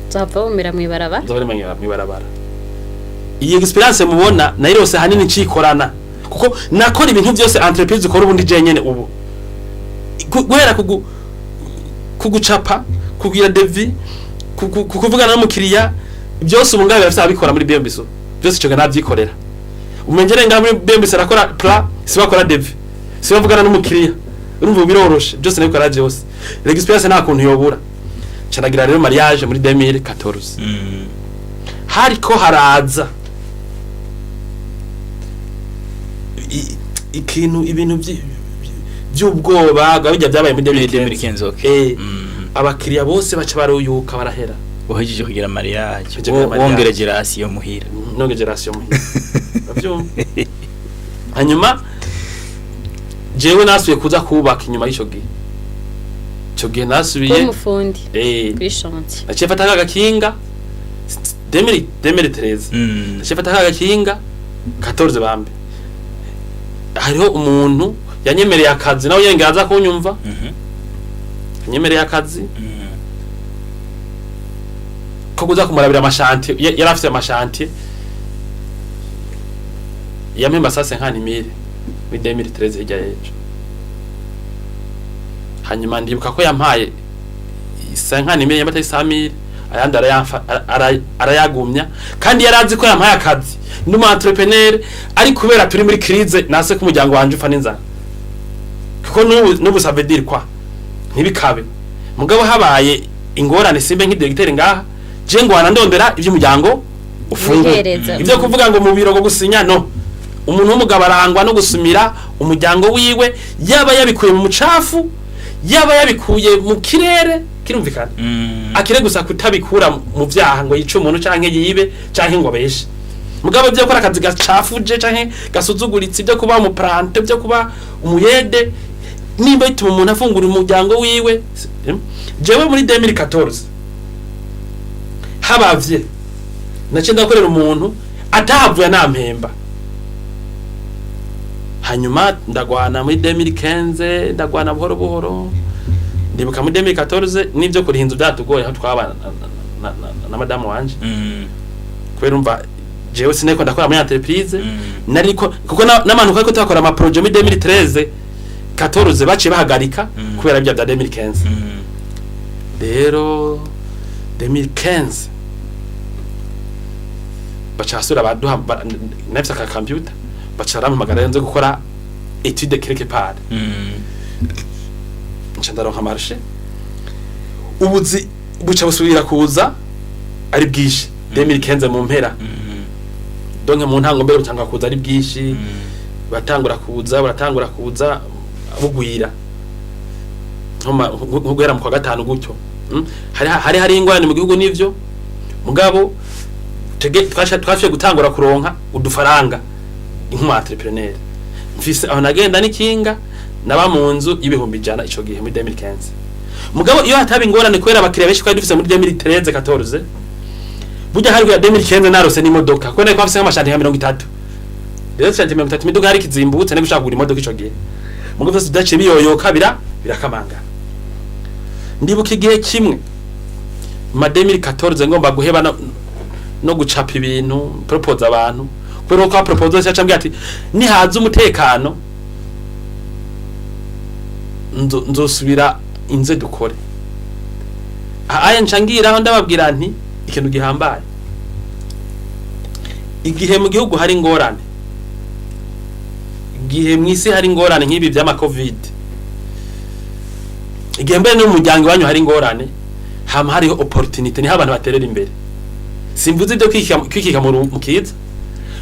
zapfa umira mwibarabara mwibarabara iyi experience mubona nairose hanini cikorana kuko nakora ibintu byose entreprise ukora ubundi je nyene ubu guhera kugucapa kugira devi kuvugana n'umukiriya byose ubu ngabe bafite abikora muri BMBC byose cyo navyikorera umenjere nga muri BMBC arakora plan sibakora devi sibavugana n'umukiriya urumva biroroshe byose nabikora byose l'experience nta kuntu yobura canagira rero mariage muri 2014 hariko haraza ibintu by'ubwoba gabijya byabaye muri 2015 abakiriya bose baca baruyuka barahera uhejeje kugira mariage wongere generation muhira nonge generation muhira bavyumva hanyuma jewe nasuye kuza kubaka inyuma y'isho gihe ico gihe nasubiye umufundi kuri chantier naciye fata agakinga 2013 naciye fata agakinga 14 bambe hariho umuntu yanyemereye akazi nawe yenge aza kunyumva yanyemereye akazi ko kuza kumurabira amashanti yari afite amashanti yamemba sasa nkanimire muri 2013 hirya y'ejo hanyuma ndibuka ko yampaye nkanimire yamata 100,000 ayandi arayagumya kandi yarazi ko yampaye akazi n'umu entrepreneur ari kubera turi muri crise nase ku muryango wanje ufa n'inzara kuko n'ubu ça veut dire quoi ntibikabe mugabo habaye ingorane simbe nk'idirecteur ngaha je ngo wanandondera iby'umuryango ufungura ibyo kuvuga ngo mu biro go gusinya no umuntu w'umugabo arangwa no gusumira umuryango wiwe yaba yabikuye mu mucafu yaba yabikuye mu kirere kirumvikana akire gusa kutabikura mu byaha ngo yice umuntu canke yibe canke ngo beshe mugabo byo gukora akazi gacafuje canke gasuzuguritse byo kuba mu plante byo kuba umuyede nimba ituma umuntu afungura umuryango wiwe jewe muri 2014 habavye nace ndakorera umuntu atahavuye nampemba hanyuma ndagwana muri 2015 ndagwana buhoro buhoro ndibuka muri 2014 nivyo kuri hinzu byatugoye aho twabana na madame wanje kubera umva jewe sineko ndakora muri entreprise nariko kuko namantu ko twakora ama projet muri 2013 14 baciye bahagarika kubera ibya 2015 rero 2015 bacasura baduha nafisa ka computer bacara mpamagara nze gukora étude quelque part nchandaronka marché ubuzi buca busubira kuza ari bwishi 2015 mu mpera donc mu ntango mbere utanga kuza ari bwishi baratangura kuza bugwira nk'ugera mu kwa gatanu gutyo hari ingwani mu gihugu nivyo mugabo twashe gutangura kuronka udufaranga inkuma entrepreneur mfise aho nagenda n'ikinga naba mu nzu y'ibihumbi 100 ico gihe muri 2015 mugabo iyo hataba ingorane kwera abakiriya benshi kwari dufise muri 2013 14 burya hari ya 2015 narose n'imodoka ko nari kwafise nk'amashati 30 rero shati 30 imiduga hari kizimbutse ne gushaka gura imodoka ico gihe mugabo vyose dace biyoyoka birakamanga ndibuka igihe kimwe ma 2014 ngomba guheba no gucapa ibintu propose abantu kubera ko propose cyaca mbya ati nihaza umutekano nzosubira inze dukore aya ncangiraho ndababwira nti ikintu gihambaye igihe mu gihugu hari ingorane igihe mwisi hari ingorane nk'ibi by'ama covid igihe mbere no muryango wanyu hari ingorane hama hariho opportunity ni abantu baterera imbere simvuze ibyo kwikika mu kiza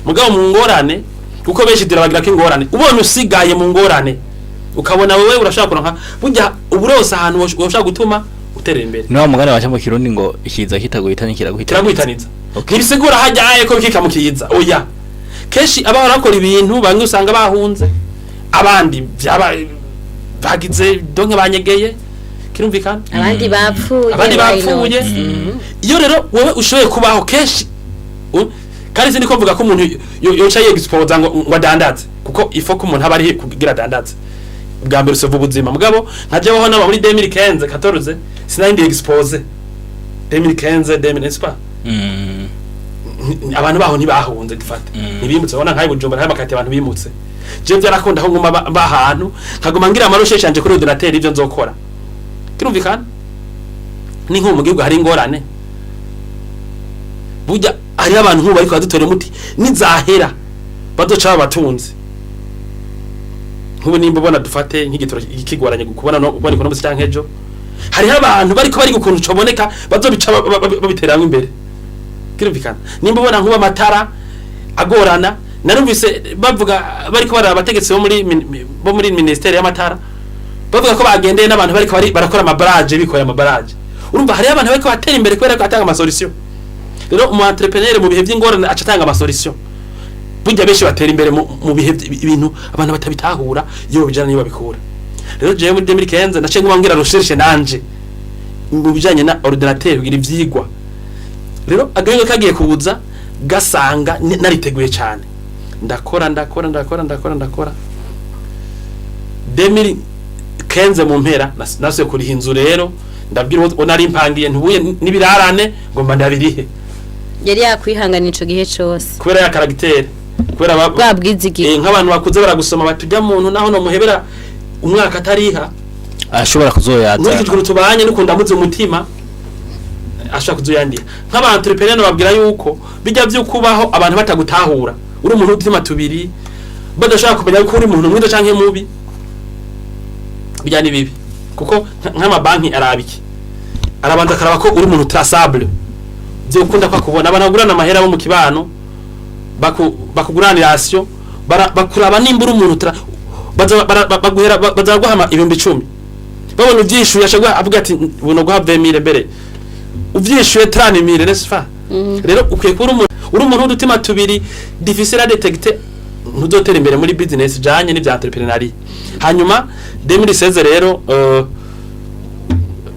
mugabo mu ngorane kuko benshi dirabagira ko ingorane ubonye usigaye mu ngorane ukabona wewe urashaka kuronka burya uburosa ahantu woshaka gutuma uterera imbere no mugane wacha mu kirundi ngo ikiza kitaguhitana kiraguhitaniza ntibisigura hajyaye ko bikika mu kiza oya keshi aba barakora ibintu bamwe usanga bahunze abandi byaba bagize donke banyegeye kirumvikana abandi bapfuye iyo rero wowe ushoboye kubaho keshi kandi sindi ko mvuga ko umuntu yoca yexpose ngo adandaze kuko ifo ko umuntu abari kugira adandaze bwa mbere usova ubuzima mugabo nkaje baho naba muri 2015 14 sinandi expose 2015 abantu baho ntibahunze gifata nibimutse ubona nkaye Bujumbura hari makati abantu bimutse je byarakunda aho nguma bahantu nkaguma ngira amaroshe cyanje kuri ordinateur ivyo nzokora kirumvikana ni nko mu gihugu hari ingorane burya hari abantu nkuba ariko badutore muti nizahera badoca abatunzi nkubu nimba ubona dufate nk'igitoro ikigoranye gukubona no ubone kono cyangwa ejo hari abantu bariko bari gukuntu coboneka bazobica babiteramo imbere kirumvikana nimba ubona nkuba amatara agorana narumvise bavuga bariko bara abategetsi bo muri ministeri y'amatara bavuga ko bagendeye n'abantu bariko barakora amabarage bikoye amabarage urumva hari abantu bariko batera imbere kubera ko atanga amasolution rero umu entrepreneur mu bihe by'ingorane acatanga amasolution burya benshi batera imbere mu bihe ibintu abantu batabitahura iyo bijana niyo babikura rero jewe muri 2015 naciye ngubambwira recherche nanje mu bijanye na ordinateur kugira ivyigwa rero agahinga kagiye kubuza gasanga nariteguye cyane ndakora 2015 mu mpera nasuye kuri hinzu rero ndabwira uwo nari impangiye ntubuye nibirarane ngo mba ndabirihe yari yakwihangana ico gihe cyose kubera ya caractère kubera babwizigi nk'abantu bakuze baragusoma batujya muntu naho no muhebera umwaka atariha ashobora kuzoyaza n'ikijuru tubanye n'ukunda muze umutima ashaka kuzoyandira nk'abantu entrepreneur babwira yuko bijya byo kubaho abantu batagutahura uri umuntu utima tubiri badashaka kumenya ko uri umuntu mwiza canke mubi bijya ni bibi kuko nk'amabanki arabiki arabanza karaba ko uri umuntu traçable byo ukunda kwa kubona abanagurana amahera bo mu kibano bakugurana irasyo bakuraba nimbura umuntu baguhera bazaguhama 10,000 babona uvyishuye ashagwa avuga ati buno guha 20,000 mbere uvyishuye 30,000 nesfa rero ukwiye kuri uri umuntu udutima tubiri difficile à détecter ntuzotera imbere muri business janye n'ivya entrepreneuria hanyuma 2016 rero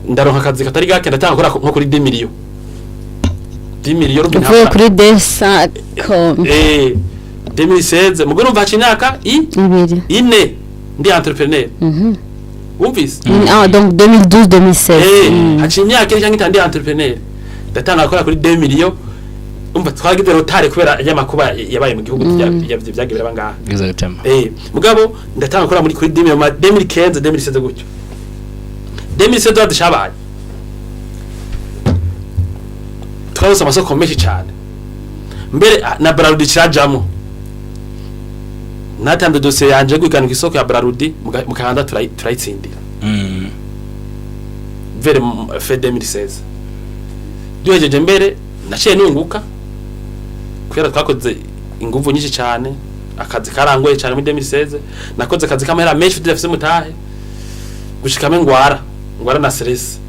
ndaronka akazi katari gake ndatanga gukora nko kuri 10 millions uvuye kuri Desacom 2016 mugore umva imyaka ine ndi entrepreneur umvise donc 2012 2016 haci imyaka iri cyangwa ndi entrepreneur ndatanga gukora kuri 2 millions umva twagize rotare kubera y'amakuba yabaye mu gihugu byagebera bangaha mugabo ndatanga gukora muri kuri 2015 2016 gutyo 2016 dushabaye twabose amasoko menshi cyane mbere na Braludi kirajamo natanze dossier yanje gwigana ku isoko ya Braludi mukahanda turayitsindira vere fe 2016 duhejeje mbere naciye nunguka kubera twakoze inguvu nyinshi cyane akazi karangoye cyane muri 2016 nakoze akazi kamera menshi dufite mutahe gushikame ngwara na stress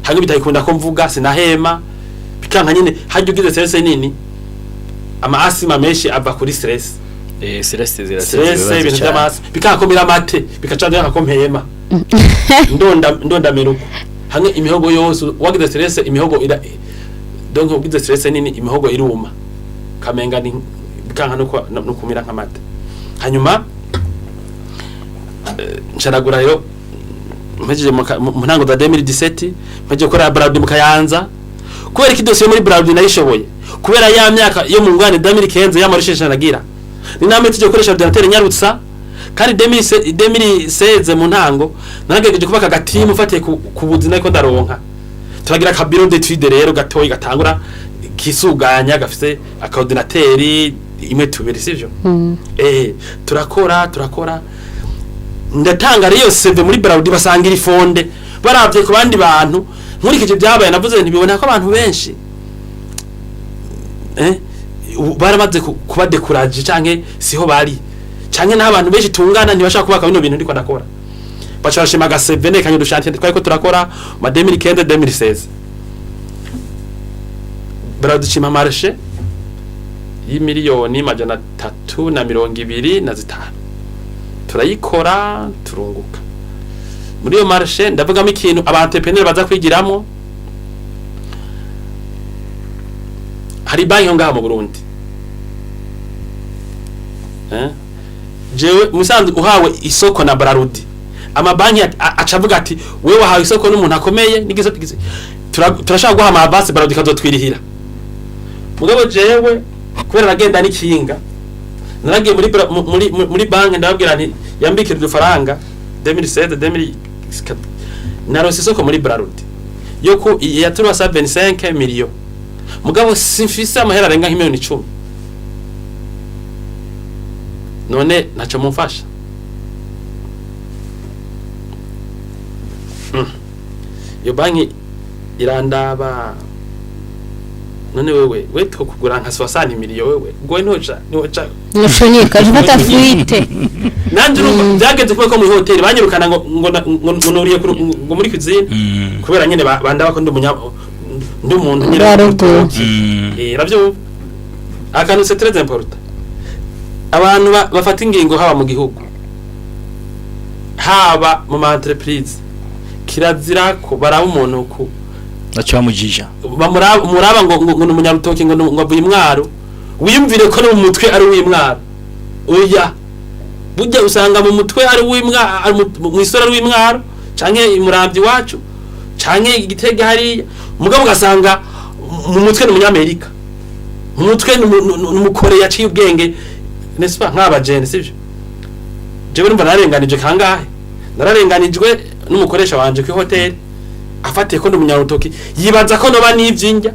hangi bitayikunda ko mvuga sinahema bikanka nyine hajye ugize stress nini ama asima menshi ava kuri stress stress ibintu by'amasi bikakomera amate bikacana yakakompema ndonda meruko hangi imihogo yose wagize stress imihogo ira donc ugize stress nini imihogo iruma kamenga ni bikanka no kumira nkamate hanyuma nsharagura rero mpejeje mu ntango za 2017 mpejeje gukora Braludi mu Kayanza kubera iki dossier muri Braludi nayishoboye kubera ya myaka yo mu ngwane 2015 yamarishije nagira ni namwe tujye gukoresha ordinateur nyarutsa kandi 2016 mu ntango naragejeje kubaka gatimu ufatiye ku buzina ko ndaronka turagira ka bureau d'étude rero gatoyi gatangura kisuganya gafise akaordinateur imwe tubiri sivyo turakora ndatanga rero CV muri Braludi basangira ifonde baravye ku bandi bantu nkurikije byabaye navuze ntibibona ko abantu benshi baramaze kuba découragé canke siho bari canke n'abantu benshi tungana ntibashaka kubaka bino bintu ndiko ndakora bacashima ga CV ne kanyo dushantiye twari ko turakora ma 2015 2016 Braludi chima marché y'imiliyoni 325 turayikora turunguka muri yo marché ndavugamo ikintu abantrepreneur baza kwigiramo hari banki ngaha mu Burundi jewe musanzwe uhawe isoko na Braludi amabanki acavuga ati wewe wahawe isoko n'umuntu akomeye n'igisotigize turashaka guha amabase Braludi kazotwirihira mugabo jewe kubera nagenda n'ikinga naragiye muri banki ndababwira nti yambikira udufaranga 2007 narose isoko muri Braludi yo ku yaturwa 75 millions mugabo simfise amahera arenga nk'imiliyoni 10 none naco mumfasha yo banki irandaba none wewe tukugura nka 60 millions wewe goye ntoja nushonika jufata fuite nanje byageze kuko mu hotel banyirukana ngo nuriye ngo muri cuisine kubera nyene bandaba ko ndi umuntu nyirarugo ravyo akantu c'est très important abantu bafata ingingo haba mu gihugu haba mu ma entreprise kirazira ko baraba umuntu ku nacho bamujija muraba ngo umunyarutoki ngo avuye imwaro wiyumvire ko no mu mutwe ari uw'imwaro oya burya usanga mu mutwe ari uw'imwaro mu isora ari uw'imwaro canke imurambyi wacu canke igitega hari mugabo gasanga mu mutwe n'umunyamerika mu mutwe n'umukore yaciye ubwenge nespa nk'abajene sivyo jewe numva narenganije kangahe nararenganijwe n'umukoresha wanje ku hotel afatiye ko n'umunyarutoki yibaza ko noba n'ivyinjya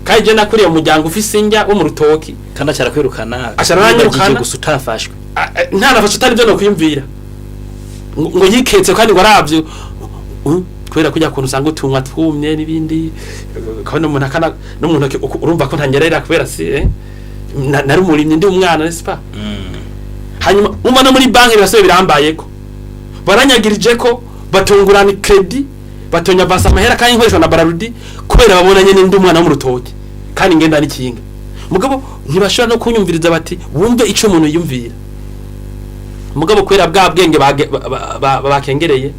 kandi je nakuriye umuryango ufise injya wo mu rutoki kandi acara kwirukana acaranyirukana gusa utafashwe nta nafashe utari byo no kwiyumvira ngo yiketse kandi ngo aravyo kubera kujya kuntu usanga utumwa twumye n'ibindi kandi umuntu akana n'umuntu urumva ko ntanyerera kubera si nari umurimyi ndi umwana nespa hanyuma umva no muri banki birasobe birambayeko baranyagirije ko batungurana credit batonya basa amahera kandi nkoreshwa na bararudi kubera babonanye n'indi umwana wo mu rutoki kandi ngenda n'ikinga mugabo ntibashobora no kunyumviriza bati wumve ico umuntu yumvira mugabo kubera bwa bwenge bakengereye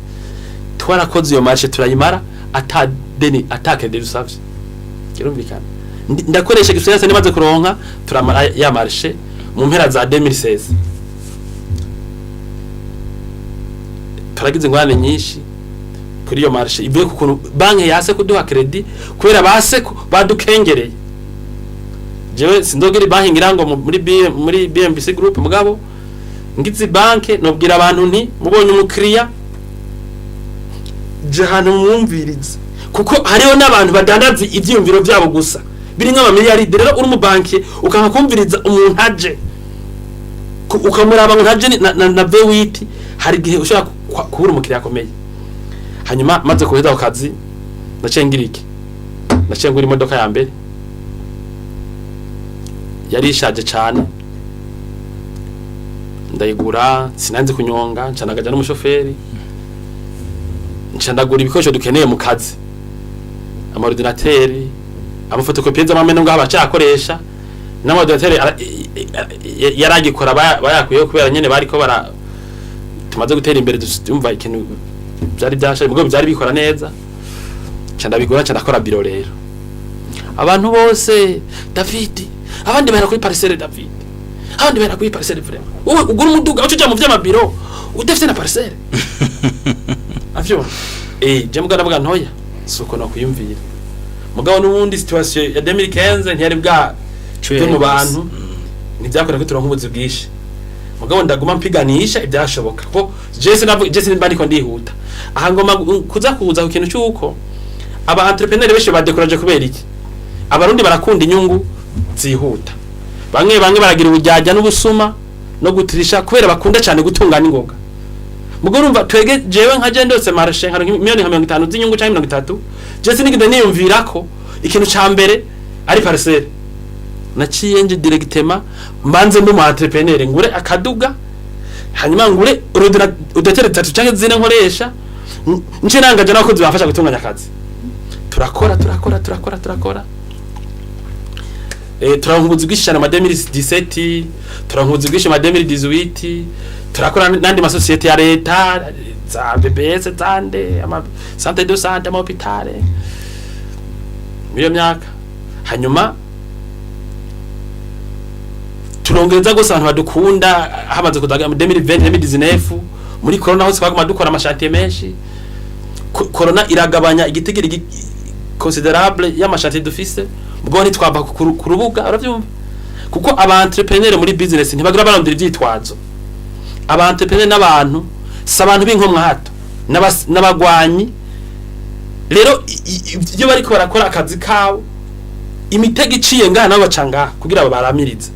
twarakoze iyo marche turayimara atake de rusavye kirumvikana ndakoresha gisuyase nimaze kuronka turamara ya marche mu mpera za 2016 turagize ingwane nyinshi kuri iyo marche ivuye ku kuntu banki yase kuduha credit kubera base badukengereye jewe sindogera banki ngirango muri BMBC group mugabo ngizi banki nobwira abantu nti mubonye umukiriya jahano mwumvirize kuko hariho n'abantu badandaza ivyumviro byabo gusa biri nk'ama miliyaride rero uri mu banki ukanka kumviriza umuntu aje ukamuraba ngo ntaje na V8 hari gihe ushaka kubura umukiriya akomeye hanyuma maze kuheza ku kazi nacengirike nacengura imodoka ya mbere yari ishaje cyane ndayigura sinanze kunyonga ncanagaja n'umushoferi ncandagura ibikoresho dukeneye mu kazi amaordinateri amafotokopiye z'amameno ngaho bacakoresha n'amaordinateri yaragikora bayakuyeho kubera nyene bariko tumaze gutera imbere dumva ikintu byari byashaje mugo byari bikora neza candabigura candakora biro rero abantu bose David abandi bera kuri parcelle David abandi bera kuri parcelle vraiment ugura umuduga ucuja mu vy'amabiro udafite na parcelle avyo je mugana vuga ntoya suko no kuyumvira mugabo n'ubundi situation ya 2015 ntiyari bwa cyo mu bantu ntibyakora ko turonkubuzi bwishi mugabo ndaguma mpiganisha ibyashoboka ko Jesse nimba ndiko ndihuta aha ngoma kuza ku kintu cyuko aba entrepreneur beshe badekoraje kubera iki abarundi barakunda inyungu zihuta bamwe baragira ubujyajya n'ubusuma no gutirisha kubera bakunda cyane gutungana ingoga mugo urumva twege jewe nka je ndose marche nka miliyoni 50 z'inyungu cyangwa 30 Jesse nigide niyumvira ko ikintu ca mbere ari parcelle naciye nje directement mbanze ndo mu entrepreneur ngure akaduga hanyuma ngure udatere 3 cyangwa zine nkoresha nje nangaje nakozi bafasha gutunganya akazi turakora turankubuzi gwishana ma 2017 turankubuzi gwishana ma 2018 turakora nandi ma societe ya leta za BBS zande ama santé de santé ama hôpital miyo myaka hanyuma turongeza gose abantu badukunda hamaze kudaga 2020 2019 muri corona hose baguma dukora amashantiye menshi corona iragabanya igitigiri considerable y'amashantiye dufise ubwo ni twaba ku rubuga uravyumva kuko aba entrepreneur muri business ntibagira barondera ivyitwazo aba entrepreneur n'abantu sabantu b'inkomwa hato n'abagwanyi rero iyo bariko barakora akazi kawo imitego iciye ngana nabo bacanga kugira abo baramirize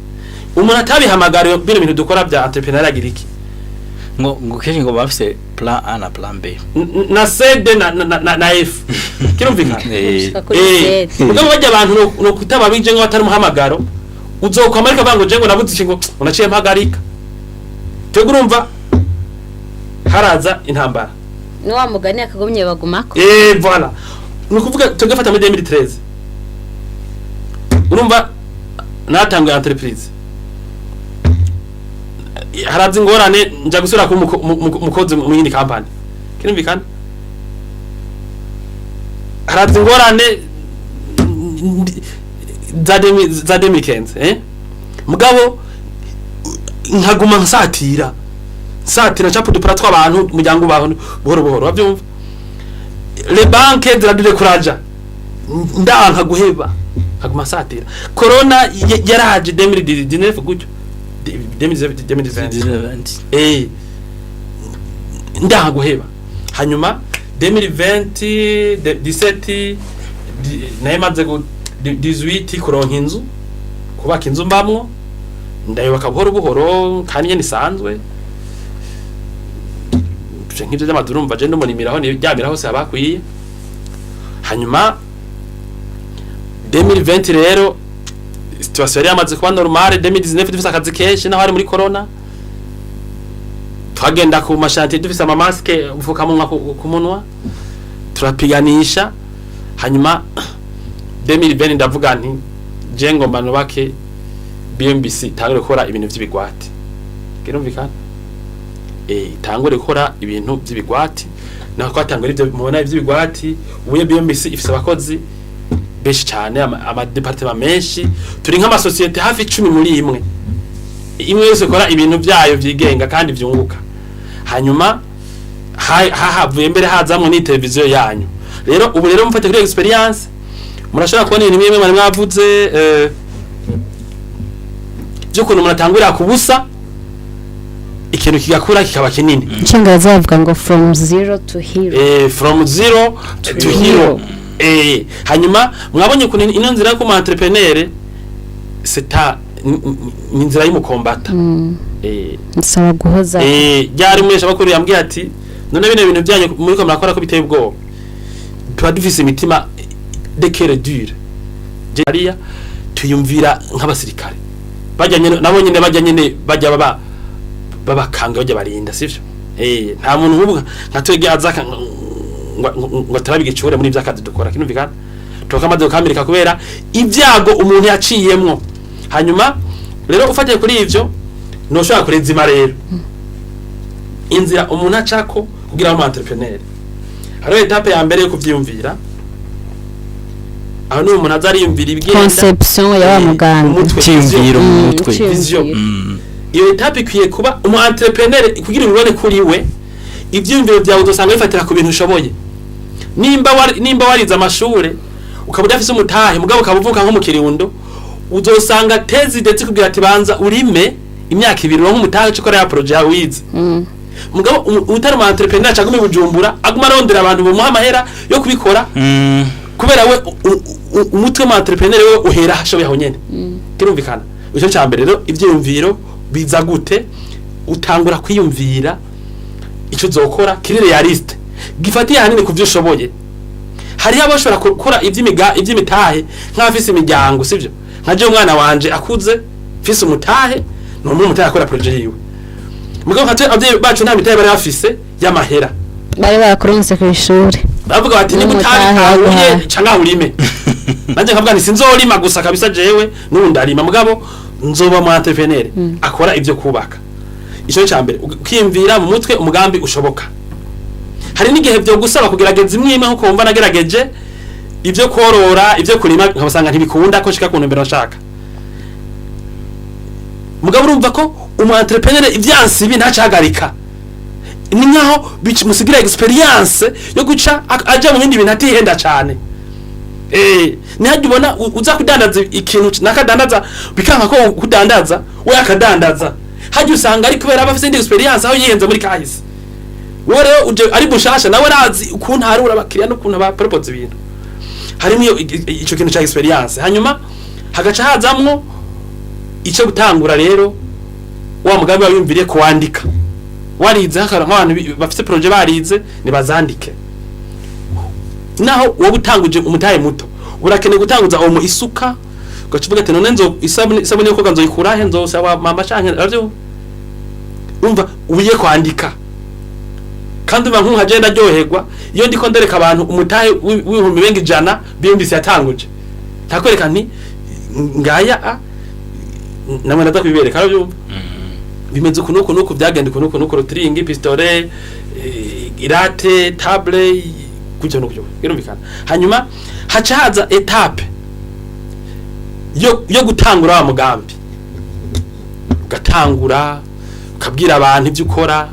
umuntu atabihamagara bino bintu dukora bya entrepreneur agira iki ngo kenshi ngo bafise plan A na plan B na C D na F kirumvikana ubwo bajya abantu no kutaba bije ngo batari muhamagaro uzokwamarika bango je ngo nabuze ikingo unaciye mpagarika tegurumva haraza intambara no wa mugani akagomye bagumako voilà nukuvuga tugafata muri 2013 urumva natanga entreprise harazi ingorane nja gusura ku mukozi mu yindi company kirumvikana harazi ingorane za demikenze mugabo nkaguma nsatira chapu dupara tw'abantu umuryango baho buhoro buhoro bavyumva les banques ziradure kuraja ndanka guheba nkaguma nsatira corona yaraje 2019 gutyo 2020 ndanka guheba hanyuma 2020 17 naye maze 18 kuronka inzu kubaka inzu mbamwo ndayubaka buhoro buhoro kandi nyene nisanzwe nk'ivyo by'amadurumva je ndumurimiraho ni byamira hose abakwiye hanyuma 2020 rero situation yamaze kuba normale 2019 dufise akazi kenshi naho ari muri corona twagenda ku mashanti dufise ama maske ufuka munwa ku munwa turapiganisha hanyuma 2020 ndavuga nti je ngomba nubake BMBC tangure gukora ibintu vy'ibigwati kirumvikana tangure gukora ibintu by'ibigwati naho twatangura ivyo mubona ivy'ibigwati ubuye BMBC ifise abakozi benshi cyane ama departement menshi turi nk'ama societe hafi 10 muri imwe yose kora ibintu byayo vyigenga kandi vyunguka hanyuma havuye mbere hazamwe ni televiziyo yanyu rero ubu rero mufate kuri experience murashobora kubona ibintu bimwe mwari mwavuze by'ukuntu muratangurira kubusa ikintu kigakura kikaba kinini nshinga zavuga ngo from zero to hero from zero to hero hanyuma mwabonye kuntu ino nzira ko entrepreneur c'est ni nzira y'umukombata nsaba guhoza byari mwesha bakuru yambwiye ati none bine bintu byanyu muri ko murakora ko biteye ubwoba tuba dufise imitima de cœur dur jariya tuyumvira nk'abasirikare bajyanye nabo nyine bajyanye bajya babakanga bajya barinda sivyo nta muntu nk'ubu nka twege azaka ngo tarabige cyure muri byakazi dukora kinumvikana tokamaze kamirika kubera ibyago umuntu yaciyemwo hanyuma rero ufatiye kuri ivyo no shaka kurezima rero inzira umuntu acako kugira mu entrepreneur haro etape ya mbere yo kuvyumvira aho ni umuntu azariyumvira ibigenda conception ya muganga cyimviro mu mutwe vision iyo etape ikwiye kuba umu entrepreneur kugira ubone kuri we ivyumviro byawe uzosanga bifatira ku bintu ushoboye nimba wariza amashure ukaba udafise umutahe mugabo ukabuvuka nko mu Kirundo uzosanga tezi ndetse kugira ati banza urime imyaka 2 ronko umutahe cyo ya projet yawe wize mugabo utari mu entrepreneur cyangwa mu Bujumbura aguma arondera abantu bo muhamahera yo kubikora kubera we umutwe mu entrepreneur we uhera hashoboye aho nyene kirumvikana icyo cyambere rero ivyumviro biza gute utangura kwiyumvira icyo uzokora kiri realiste gifatiye hanini kuvyo ushoboye hari abashobora gukora ivy'imitahe nk'afise imiryango sivyo nkaje umwana wanje akuze fise umutahe no mu mutahe akora projet yiwe mugabo nkate abye bacu nta mitahe bari bafise y'amahera bari bakuronse ku ishuri bavuga bati ni mutahe ahuye cyangwa urime nanje nkavuga ni sinzorima gusa kabisa jewe n'undarima mugabo nzoba mu entrepreneur akora ivyo kubaka icyo cyambere ukiyumvira mu mutwe umugambi ushoboka hari n'igihe byo gusaba kugerageza imwime nko kumva nagerageje ivyo korora ivyo kurima nkabasanga ntibikunda ko shika kuntu mbere bashaka mugabo urumva ko umu entrepreneur ivyansi bi ntacagarika ni nkaho bimusigira experience yo guca aja mu bindi bintu atihenda cyane nihajya ubona uza kudandaza ikintu nakadandaza bikanka ko kudandaza we akadandaza hajya usanga ari kubera abafite indi experience aho yihenze muri kahise wowe rero uje ari bushasha nawe razi ukuntu harura abakiriya no kuntu ba propose ibintu harimo ico kintu cha experience hanyuma hagaca hazamwo ico gutangura rero wa mugambi wabimviriye kuwandika warize hakara nk'abantu bafite projet barize nibazandike naho wowe utanguje umutaye muto urakeneye gutanguza uwo mu isuka gacuvuga ati none nzo isabune yo koga nzoyikurahe nzosaba mama canke aryo umva ubiye kwandika kandi uba nkunka je ndaryoherwa iyo ndiko ndereka abantu umutahe w'ibihumbi bengi jana BMBC yatanguje ntakwereka nti ngaya namwe ndaza kubibereka aryo bimeze ukuntu byagenda ukuntu rotring pistolet irate table kujya no kujya birumvikana. Hanyuma haca haza etape yo gutangura wa mugambi, ugatangura ukabwira abantu ibyo ukora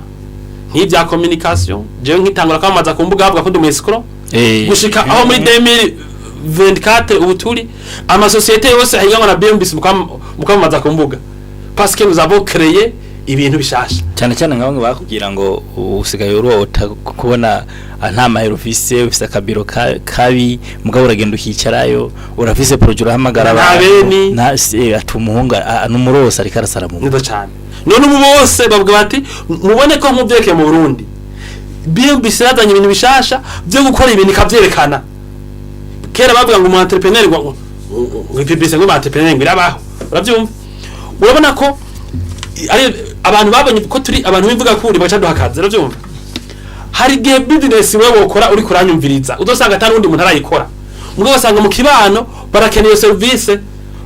nk'ibya communication. Jewe nkitangura kwamaza ku mbuga bavuga ko ndi mwescro gushika aho muri 2024 ubu turi amasosiyete yose ahiganwa na BMBC mukwamaza ku mbuga parce que nous avons créé ibintu bishasha cyane cyane nk'abamwe bakubwira ngo usigaye urota kubona nta mahero ufise akabiro kabi mugabo uragenda ukicarayo urafise projet urahamagara abantu nta atumuhunga n'umurose ariko arasara mu neza cyane. None ubu bose bavuga bati mubone ko mubyeke mu Burundi BMBC yazanye ibintu bishasha byo gukora ibintu ikavyerekana. Kera bavuga ngo umu entrepreneur ngo BMBC ngo entrepreneur ngirabaho uravyumva. Urabona ko ari abantu babonye ko turi abantu bivuga kuri baca duhakaze uravyumva. Hari gihe business wewe ukora uri kuranyumviriza udosanga atari undi muntu arayikora mugabo basanga mu kibano barakeneye service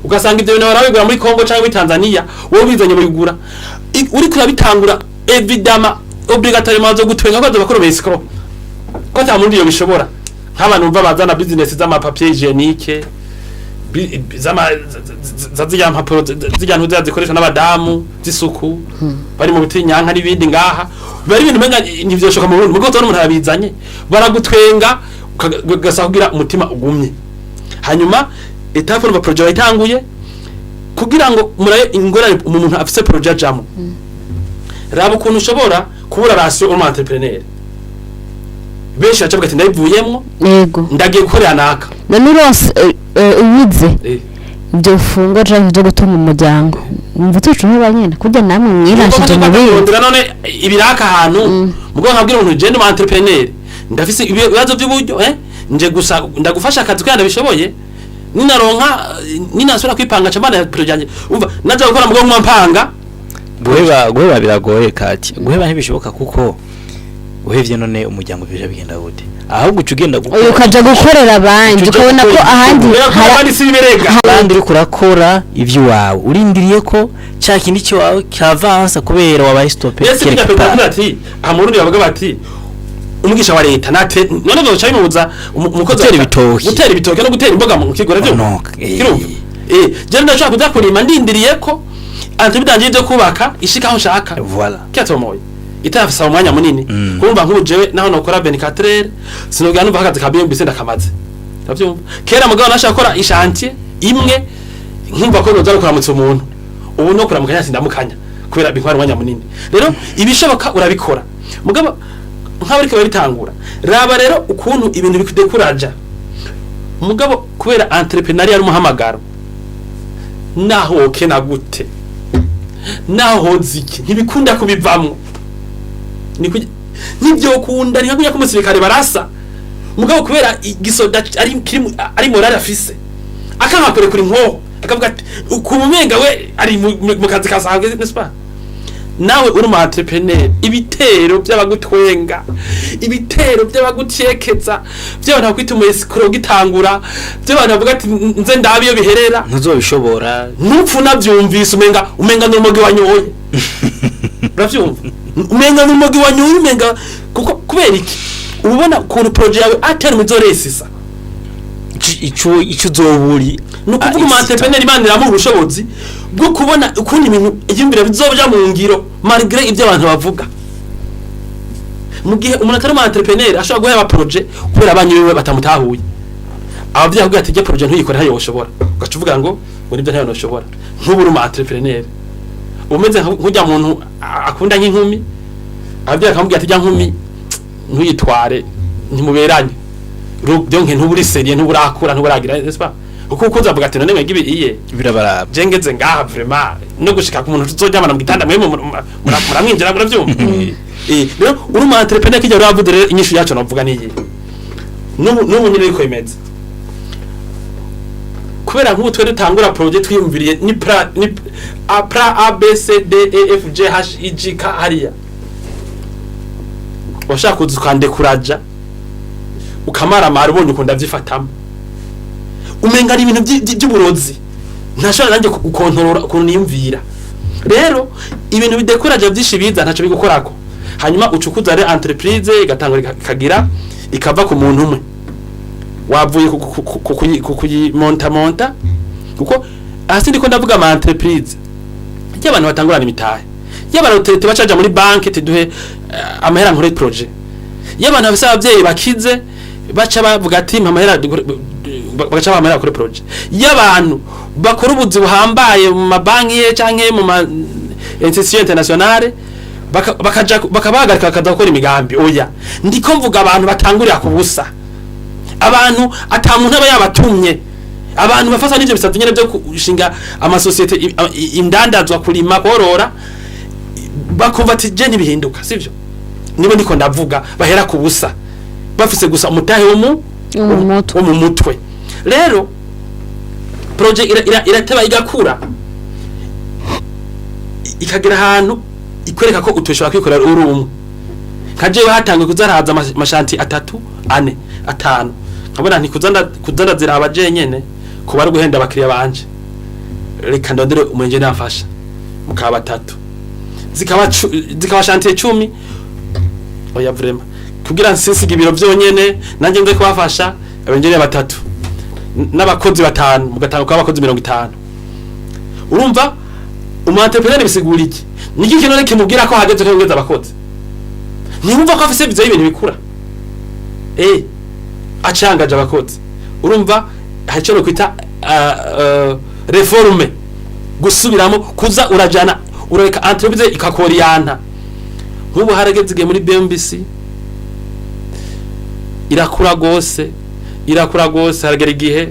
ugasanga ibyo bintu barabigura muri Kongo cyangwa muri Tanzania wowe bizanye muri gura uri kurabitangura evidama obligatoirement zo gutwenga ko bakora bescro ko ta mundi yo bishobora nk'abantu bumva bazana business z'ama papier hygienique zama zazijya mpapuro zijyantu zikoresha n'abadamu zisuku bari mu bitinyanka n'ibindi ngaha bari ibintu menga ntivyoshoka mu Burundi mugoto n'umuntu arabizanye baragutwenga ugasakugira umutima ugumye. Hanyuma etape no project itanguye kugira ngo muraye ingorane umuntu afise project jamo raba ukuntu ushobora kubura ratio mu entrepreneur benshi acavuga ati ndayivuyemwo yego ndagiye gukorera naka none urose ubize ibyo fungo cyangwa byo gutuma umuryango umva tucuho banyene kujya namwe mwirashije mu bindi none ibiraka ahantu mugo nkabwira umuntu je ndi mu entrepreneur ndafise ibibazo by'uburyo nje gusa ndagufasha akazi kandi bishoboye ninaronka ninasura kwipanga cyamana project umva naje gukora mugo mpanga guheba biragoye kati guheba ntibishoboka kuko uhevye none umuryango bije bigenda gute ahubwo ucugenda gukora ukaja gukorera abandi ukabona ko ahandi hari sibirega abandi uri kurakora ivyo wawe urindiriye ko cya kindi cyo wawe cyavansa kubera wabaye stopper ati amurundi bavuga bati umugisha wa leta nate none byo cyari mubuza umukozi gutera ibitoke no gutera imboga mu kigora byo kirumva je ndashaka kuza kurima ndindiriye ko antibidanje byo kubaka ishikaho shaka voilà cyatomoye itafisa umwanya munini kumva nk'ujewe naho nokora 24 heures sinogana numva hakaze kabiye mbise ndakamaze uravyumva. Kera mugabo nashaka gukora ishantier imwe nkumva ko noza kuramutsa umuntu ubu no kuramukanya sindamukanya kubera bikwara umwanya munini. Rero ibishoboka urabikora mugabo nk'abari ko babitangura raba rero ukuntu ibintu bikudekuraja mugabo kubera entrepreneur ari umuhamagaro naho okena gute naho ziki ntibikunda kubivamwo nibyo kunda nikakunya ko umusirikare barasa mugabo kubera igisoda ari morale afise akamakore kuri nko akavuga ati kumumenga we ari mu kazi kasanzwe nespa nawe uri mu entrepreneur ibitero by'abagutwenga ibitero by'abagutekeza by'abantu bakwita umuyescro gitangura by'abantu bavuga ati nze ndabiyo biherera ntuzobishobora nupfu navyumvise umenga n'umugi wanyoye uravyumva umenga n'umugi wanyoye umenga kuko kubera iki ubona ukuntu project yawe atari muzoresisa ico uzoburi nukuvuga mu entrepreneur imanira mu bushobozi bwo kubona ukuntu ibintu igimbira bizoja mu ngiro malgré ibyo abantu bavuga. Mu gihe umuntu atari mu entrepreneur ashobora guheba project kubera abanyu biwe batamutahuye abavya kugira ati je project ntuyikora hayo ushobora ugacuvuga ngo muri byo ntayo noshobora nk'uburi mu entrepreneur umeze nk'ujya muntu akunda nk'inkumi abavya akamubwira ati jya nkumi ntuyitware ntimuberanye donc ntuburi serie ntuburakura ntuburagira n'est-ce uko uzavuga ati none mwe iye birabaraba jengeze ngaha vraiment no gushika ku muntu tuzojyamana mu gitanda mwe muramwinjira muravyumva rero uri mu entrepreneur kijya uravuze rero inyishu yacu navuga niyi n'ubu nyine ariko imeze kubera nk'ubu twe dutangura project twiyumviriye ni A B C D E F G H I J K hariya washaka kuzukande kuraja ukamara mara ubonye ukunda vyifatamo umenga ari ibintu by'uburozi ntashobora nanjye gukontorora ukuntu niyumvira. Rero ibintu bidekuraje byinshi biza ntaco bigukorako hanyuma ucukuza re entreprise igatangura ikagira ikava ku muntu umwe wavuye kuyimonta kuko hasi ndiko ndavuga ama entreprise y'abantu batangurana imitahe y'abantu bacaja muri banki tiduhe amahera nkore projet y'abantu bafise abavyeyi bakize baca bavuga ati amahera bagaca bamara kuri projet y'abantu bakora ubuzi buhambaye mu mabanki ye canke mu ma institution internationale bakabahagarika bakaza gukora imigambi oya ndiko mvuga abantu batangurira ku busa abantu atamuntu aba yabatumye abantu bafasa n'ivyo bisatu nyene byo kushinga amasosiyete indandazwa kurima korora bakumva ati je nibihinduka sivyo nibo ndiko ndavuga bahera ku busa bafise gusa umutahe wo mu mutwe rero project irateba igakura ikagira ahantu ikwereka ko utoshobora kwikorera uri umwe kaje bahatangwe kuzaraza amashanti 3 4 5 nkabona nti kuzanda ziraba je nyene ko bari guhenda abakiriya banje reka ndondere umenje nafasha mukaba 3 zikaba shanti 10 oya vraiment kugira nsisiga ibiro byonyene nanjye nze kubafasha abenjere 3 n'abakozi 5 mugatanga kwa abakozi 50 urumva umu-entrepreneur bisigura iki niki kintu reke mubwira ko hageze kwongeza abakozi nimumva ko afise bizo y'ibintu bikura acangaje abakozi urumva haco no kwita reforme gusubiramo kuza urajana ureka entreprise ikakoriyana nk'ubu harageze muri BMBC irakura gose haragera igihe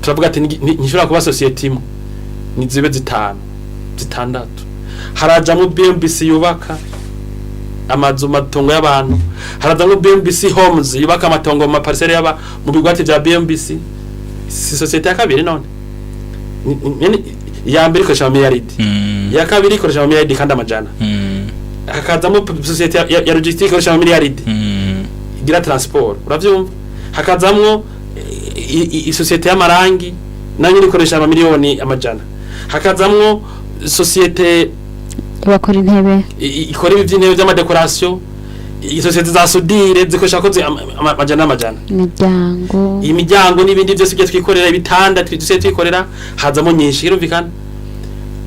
turavuga ati nishobora kuba society imwe nizibe 5 6 haraja mu BMBC yubaka amazu matongo y'abantu haraja mu BMBC homes yubaka amatongo mu parcelle y'aba mu bigwati bya BMBC si society ya kabiri none ya mbere ikoresha miliyaridi ya kabiri ikoresha miliyaridi kandi amajana hakazamo society ya logistique ikoresha miliyaridi igira transport uravyumva hakazamwo society y'amarangi nanyo ikoresha amamiliyoni amajana hakazamwo societe bakora intebe ikora iby'intebe by'amadecoration societe za sudire zikoresha ko amajana imiryango n'ibindi byose byo twikorera ibitanda twikorera hazamo nyinshi kirumvikana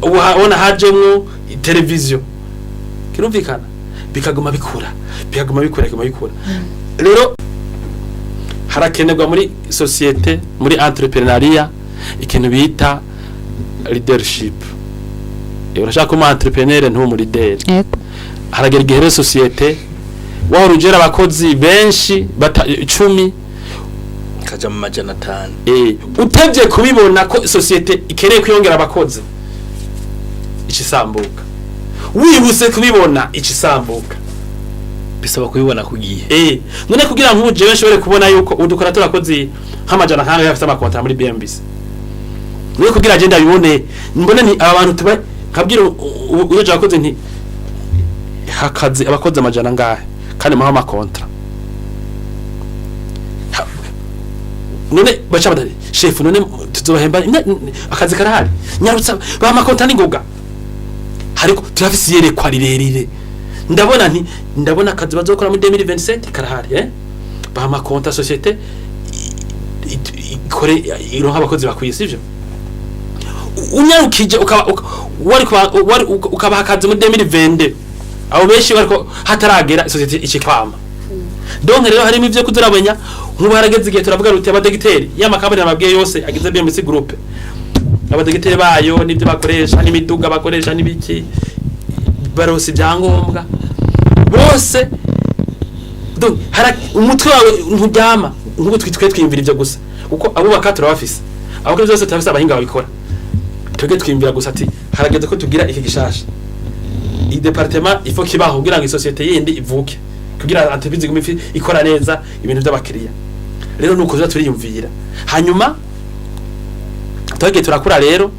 ubona hajemwo televiziyo kirumvikana bikaguma bikura rero harakenerwa muri societe muri entrepreneuria ikintu bita leadership urashaka ko entrepreneur ntumu leader haragera igihe societe waho rugera abakozi benshi 10 kaja mu majana 5 utevye kubibona ko societe ikeneye kwiyongera abakozi ikisambuka wibuse kubibona ikisambuka bisaba kubibona kugiye none kugira ngo uje benshi bere kubona yuko udukora turakozi nk'amajana nkanga yafite amakontra muri BMBC niyo kugira agenda bibone mbone ni abantu tuba kabwira uyoje abakozi nti hakazi abakozi amajana ngahe kandi maha amakontra none bacha badari chef none tuzobahemba akazi karahari nyarutsa ba amakontra ningoga hariko turafise yerekwa rirerire ndabona akazi bazokora muri 2027 karahari ba amakontra societe ikore ironka abakozi bakwiye sivyo unyarukije ukaba hakazi muri 2020 abo benshi bariko hataragera societe ikikwama donc rero harimo ivyo kuzurabenya nk'ubu harageze igihe turavuga ruti abadegiteri y'amakabari amabwiye yose agize BMC group abadegiteri bayo nibyo bakoresha n'imiduga bakoresha n'ibiki barose byangombwa bose donc umutwe wawe ntujyama nk'ubu twimvira ivyo gusa kuko abo bakatura bafise abo ko byose tafise abahinga babikora twege twimbira gusa ati harageze ko tugira iki gishasha i departement ifo kibaho kugira ngo societe yindi ivuke kugira entreprise gumifi ikora neza ibintu by'abakiriya rero nuko zo turiyumvira hanyuma twege turakura rero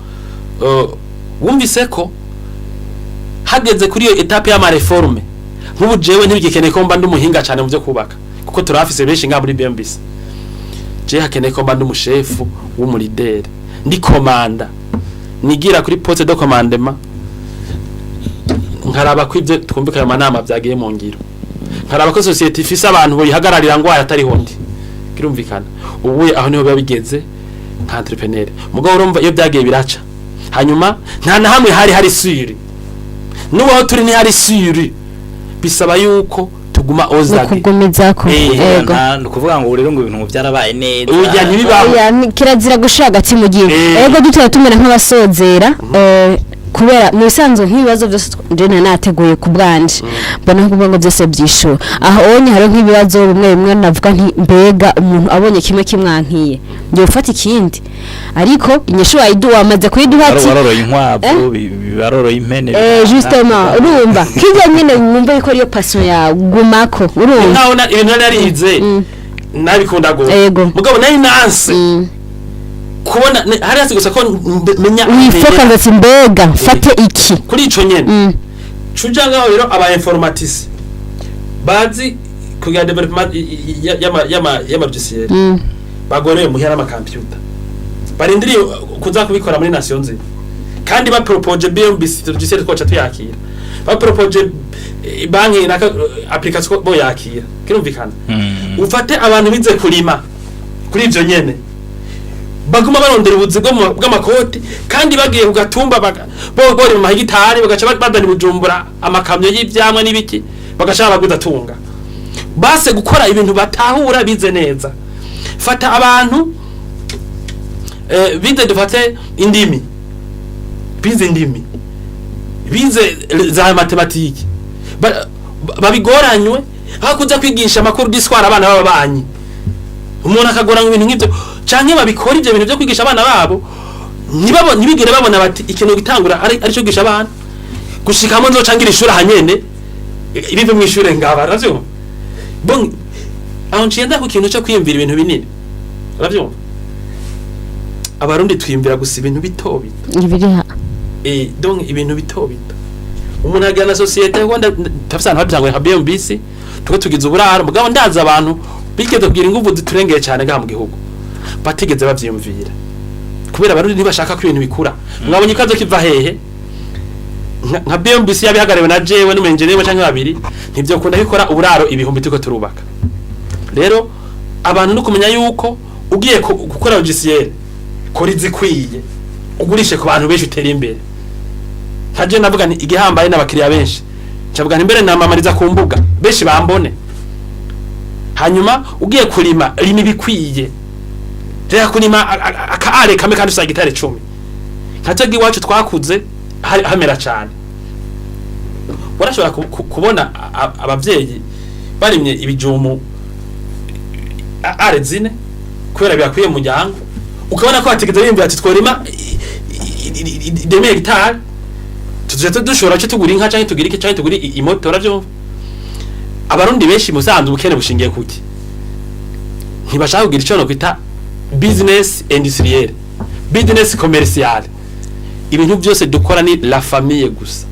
wumvise ko hageze kuri iyo etape ya reforme nk'ubu jewe ntibigikeneye ko mba ndumuhinga cyane mu byo kubaka kuko turafise benshi nga muri BMBC je hakeneye ko mba ndumushefu w'umuleader ndi komanda nigira kuri poste de commandement nkaraba ko ibyo twumvikanye amanama byagiye mu ngiro nkaraba ko society ifise abantu boyihagararira ngo atari hondi kirumvikana ubu aho niho biba bigeze nka entrepreneur mugabo urumva iyo byagiye biraca hanyuma nta na hamwe hari suri nubaho turi ni hari suri bisaba yuko tuguma ozadi kugumizako yego nukuvuga ngo rero ngo ibintu byarabaye neza uya ntibibaho kirazira gushaka gati mu gihe yego dutera tumera nk'abasozera kubera mu bisanzwe nk'ibibazo byose njene nateguye ku bwanje mbona kuvuga ngo byose byishura aho onye hari nk'ibibazo bimwe navuga nti mbega umuntu abonye kimwe kimwankiye ngiye ufata ikindi ariko inyishu wayidu wamaze kuyiduha ati baroroye inkwavu baroroye impene justement urumva kijya nyine mwumva yuko ariyo passion ya gumako urumva naona ibintu narihize nabikunda go mugabo nari nanse kubona hari hasi gusa ko menya wifoka ndetse mbega fate iki kuri ico nyene cuja ngaho rero aba informatisi bazi kugira development ya logiciel bagoreye muhera ama computer barindiriye kuza kubikora muri nations zimwe kandi ba propose BMBC logiciel ko cyatuyakira ba propose banki na application bo yakira kirumvikana ufate abantu bize kurima kuri ivyo nyene baguma barondera ubuzigo bw'amakoti kandi bagiye kugatumba bore mu mahigitari bagaca badani bujumbura amakamyo y'ivyamwa n'ibiki bagashaka bagudatunga base gukora ibintu batahura bize neza fata abantu bize dufate indimi bize za matematiki babigoranywe aho kuza kwigisha amakuru d'histoire abana b'ababanyi umuntu akagorana ibintu nk'ibyo canke babikora ivyo bintu byo kwigisha abana babo ntibigere babona bati ikintu gitangura ari cyo gisha abana gushikamo nzo cangira ishuri hanyene ibive mu ishure ngaba ravyo bon aho ncienda ku kintu cyo kwiyumvira ibintu binini ravyo abarundi twiyumvira gusa ibintu bito ibiriha donc ibintu bito umuntu agana societe Rwanda tafisana habyango nka BMBC tugize uburaro mugabo ndaza abantu bigeze kugira ingufu ziturengeye cyane ga mu gihugu batigeze bavyumvira kubera abarundi ntibashaka ko ibintu bikura mwabonye kazo kiva hehe nka BMBC yabihagariwe na jewe n'umenjerewe canke babiri ntivyo kunda bikora uburaro ibihumbi tuko turubaka rero abantu no kumenya yuko ugiye gukora logiciel kori zikwiye ugurishe ku bantu benshi utera imbere haje navuga ni igihambaye n'abakiriya benshi cavuga nti mbere namamariza ku mbuga benshi bambone hanyuma ugiye kurima limi bikwiye reka kurima akaare kame kandi usa gitare 10 nkategi wacu twakuze hamera cyane warashobora kubona abavyeyi barimye ibijumu are zine kubera byakwiye mu muryango ukabona ko batigeze bimvira ati tworima 2 hectare tuje dushora cyo tugura inka canke tugira iki canke tugura imoto ravyo abarundi benshi musanze ubukene bushingiye kuki ntibashaka kugira ico no kwita business industriel business commercial ibintu byose dukora ni la famille gusa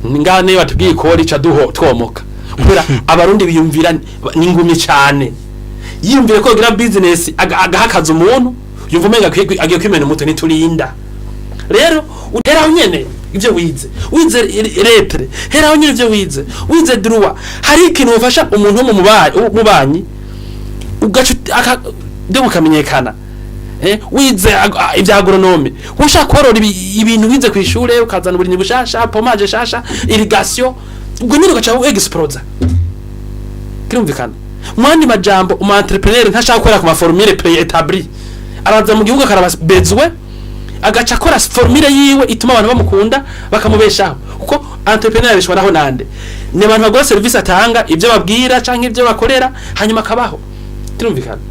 ngane batubwiye ko rica twomoka kubera abarundi biyumvira n'ingumye cyane yiyumvire ko gira business agahakaza umuntu yumva umenga agiye kwimena umuto niturinda rero utera nyene ibyo wize lettre hera nyine ibyo wize droit hari ikintu ufasha umuntu mu mubanyi ugacu ukamenyekana wize ibya agronome ushaka korora ibintu wize ku ishure ukazana uburinyi bushasha pomage shasha irrigation ubwo nyine ugaca explode kirumvikana mwandi majambo umu entrepreneur ntashaka gukora ku ma formule préétabli araza mu gihugu karabazwe agaca akora formule yiwe ituma abantu bamukunda bakamubeshaho kuko entrepreneur bishobora nande ni abantu bagora service atanga ibyo babwira canke ibyo bakorera hanyuma kabaho kirumvikana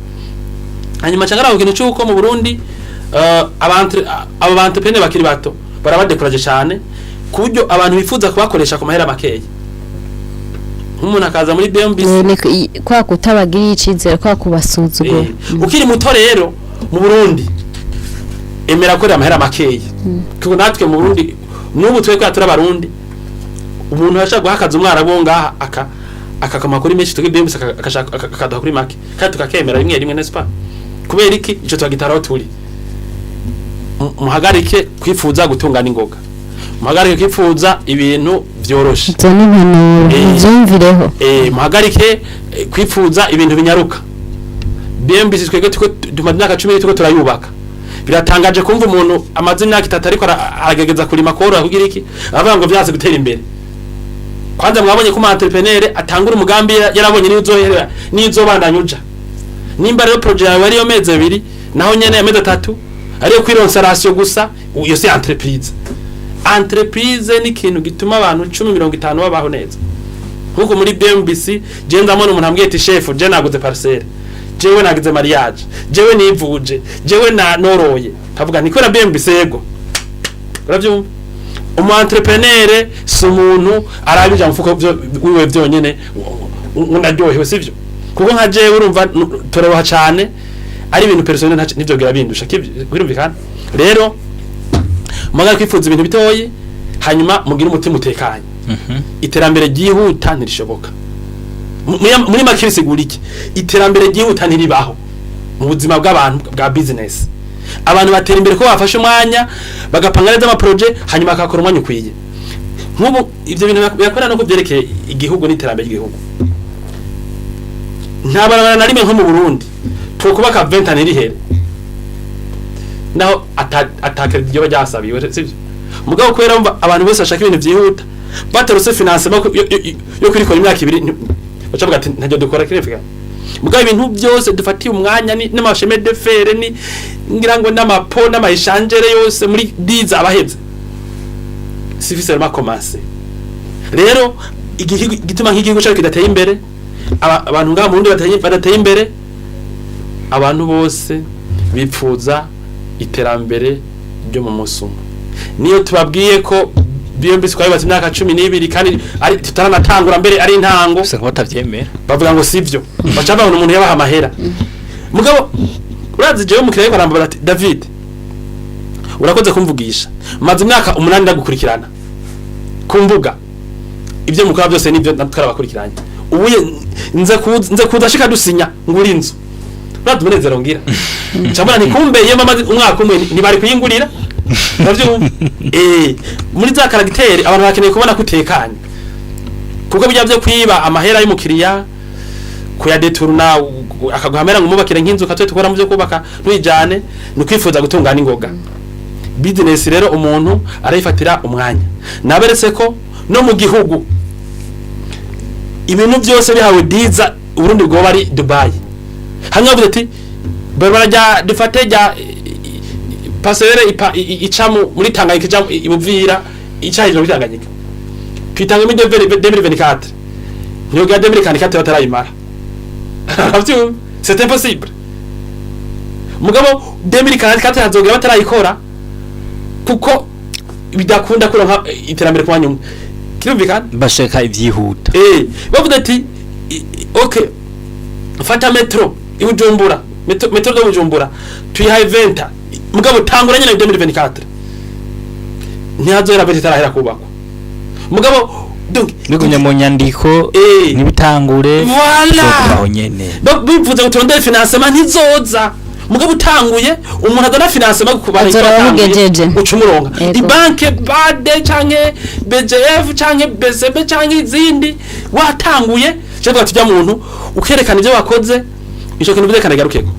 hanyuma cyangara ku kintu cyuko mu Burundi aba entrepreneur bakiri bato barabadekuraje cyane ku buryo abantu bifuza kubakoresha ku mahera makeya umuntu akaza muri BMBC kwa kutabagira icizere kwa kubasuzugura ukiri muto rero mu Burundi emera ko amahera makeya kuko natwe mu Burundi n'ubu twe kwa turabarundi umuntu yashaka guhakaza umwara bo ngaha akakama kuri meshi tuge BMBC akashaka kuri make kandi tukakemera rimwe nespa kubera iki ico twagitaraho turi muhagarike kwifuza gutungana ingoga muhagarike kwipfuza ibintu vyoroshe zo ni impanuro byumvireho muhagarike kwipfuza ibintu binyaruka BMBC twege tumaze imyaka 10 tuko turayubaka biratangaje kumva umuntu amaze imyaka 3 ariko aragegeza kurima korora kugira iki avuga ngo byaze gutera imbere kwanza mwabonye ko entrepreneur atangura umugambi yarabonye ni uzohera ni uzobandanya uja nimba rero projet yawe ariyo meze 2 naho nyene ya meze 3 ariyo kwironsa ratio gusa iyo si entreprise ni kintu gituma abantu 10-50 babaho neza nkuko muri BMBC je ndamona umuntu ambwiye ati chef je naguze parcelle jewe nagize mariage jewe nivuje jewe na noroye kavuga niko na BMBC yego uravyumva umu entrepreneur si umuntu arabija mfuko wiwe byonyene unaryohewe sivyo kuko nka jewe urumva toroha cyane ari ibintu personnel nivyo gira bindusha birumvikana rero mugaga kwifuza ibintu bitoyi hanyuma mugira umutima utekanye iterambere ryihuta ntirishoboka muri makiri sigura iki iterambere ryihuta ntiribaho mu buzima bw'abantu bwa business abantu batera imbere ko bafashe umwanya bagapanga neza ama projet hanyuma akakora umwanya ukwiye nk'ubu ivyo bintu yakora no kubyerekeye igihugu n'iterambere ry'igihugu nta barabara na rimwe nko mu Burundi twokubaka 20 nirihere naho atakere ryo bajyasabiwe sivyo mugabo kwera abantu bose bashaka ibintu byihuta batarose finance yo kurikora imyaka 2 bacavuga ati ntajya dukora kirefika mugabo ibintu byose dufatiye umwanya ni n'amasheme de fer ni ngira ngo n'amapo n'amayishangere yose muri diza abaheze sivise ma commencer rero igituma nk'igihugu cyacu kidateye imbere abantu ngaha mu Burundi badateye imbere abantu bose bipfuza iterambere ryo mu musumo niyo tubabwiye ko BMBC twayibatse imyaka 12 kandi ari tutaranatangura mbere ari intango se ko batavyemera bavuga ngo sivyo bacaba umuntu yabaha amahera mugabo urazi jewe mukiraye baramba bati David urakoze kumvugisha maze imyaka 8 ndagukurikirana kumvuga ibyo mukora byose nibyo natwara bakurikiranye ubuye nze kuza shika dusinya nguri inzu urazi munezero ngira cyamara nikumbe yema umwaka umwe ntibari kuyingurira navyo muri za karagiteri abantu bakeneye kubona kutekanye kuko bijya byo kwiba amahera y'umukiriya kuyadeturuna akaguhamera ngo mubakire nk'inzu katwe tukora mu byo kubaka ntwijane ni kwifuza gutungana ingoga business rero umuntu arayifatira umwanya naberetse ko no mu gihugu ibintu byose bihawe diza Burundi bwo bari Dubai hanyuma bavuze ati barajya dufate jya pasere icamu muri Tanganyika icamu ibuvira icahije muri Tanganyika twitanga muri 2024 niyo ga 2024 batarayimara avyo c'est impossible mugabo 2024 hazogera batarayikora kuko bidakunda kuronka iterambere kwa nyuma kirumvikana bashaka ivyihuta bavuze ati okay fata metro ibujumbura metro do Bujumbura tuyihaye 20 mugabo tangura nyene 2024 ntihazora betarahera kubakwa mugabo donc nigunya mu nyandiko nibitangure voilà nyene bivuze gutondera financement ntizoza mugabo utanguye umuntu adana financement kubara ucumuronga ibanke bade canke BGF canke BCB canke izindi watanguye cyangwa tujya muntu ukerekana ibyo wakoze ico kintu byerekana garukeko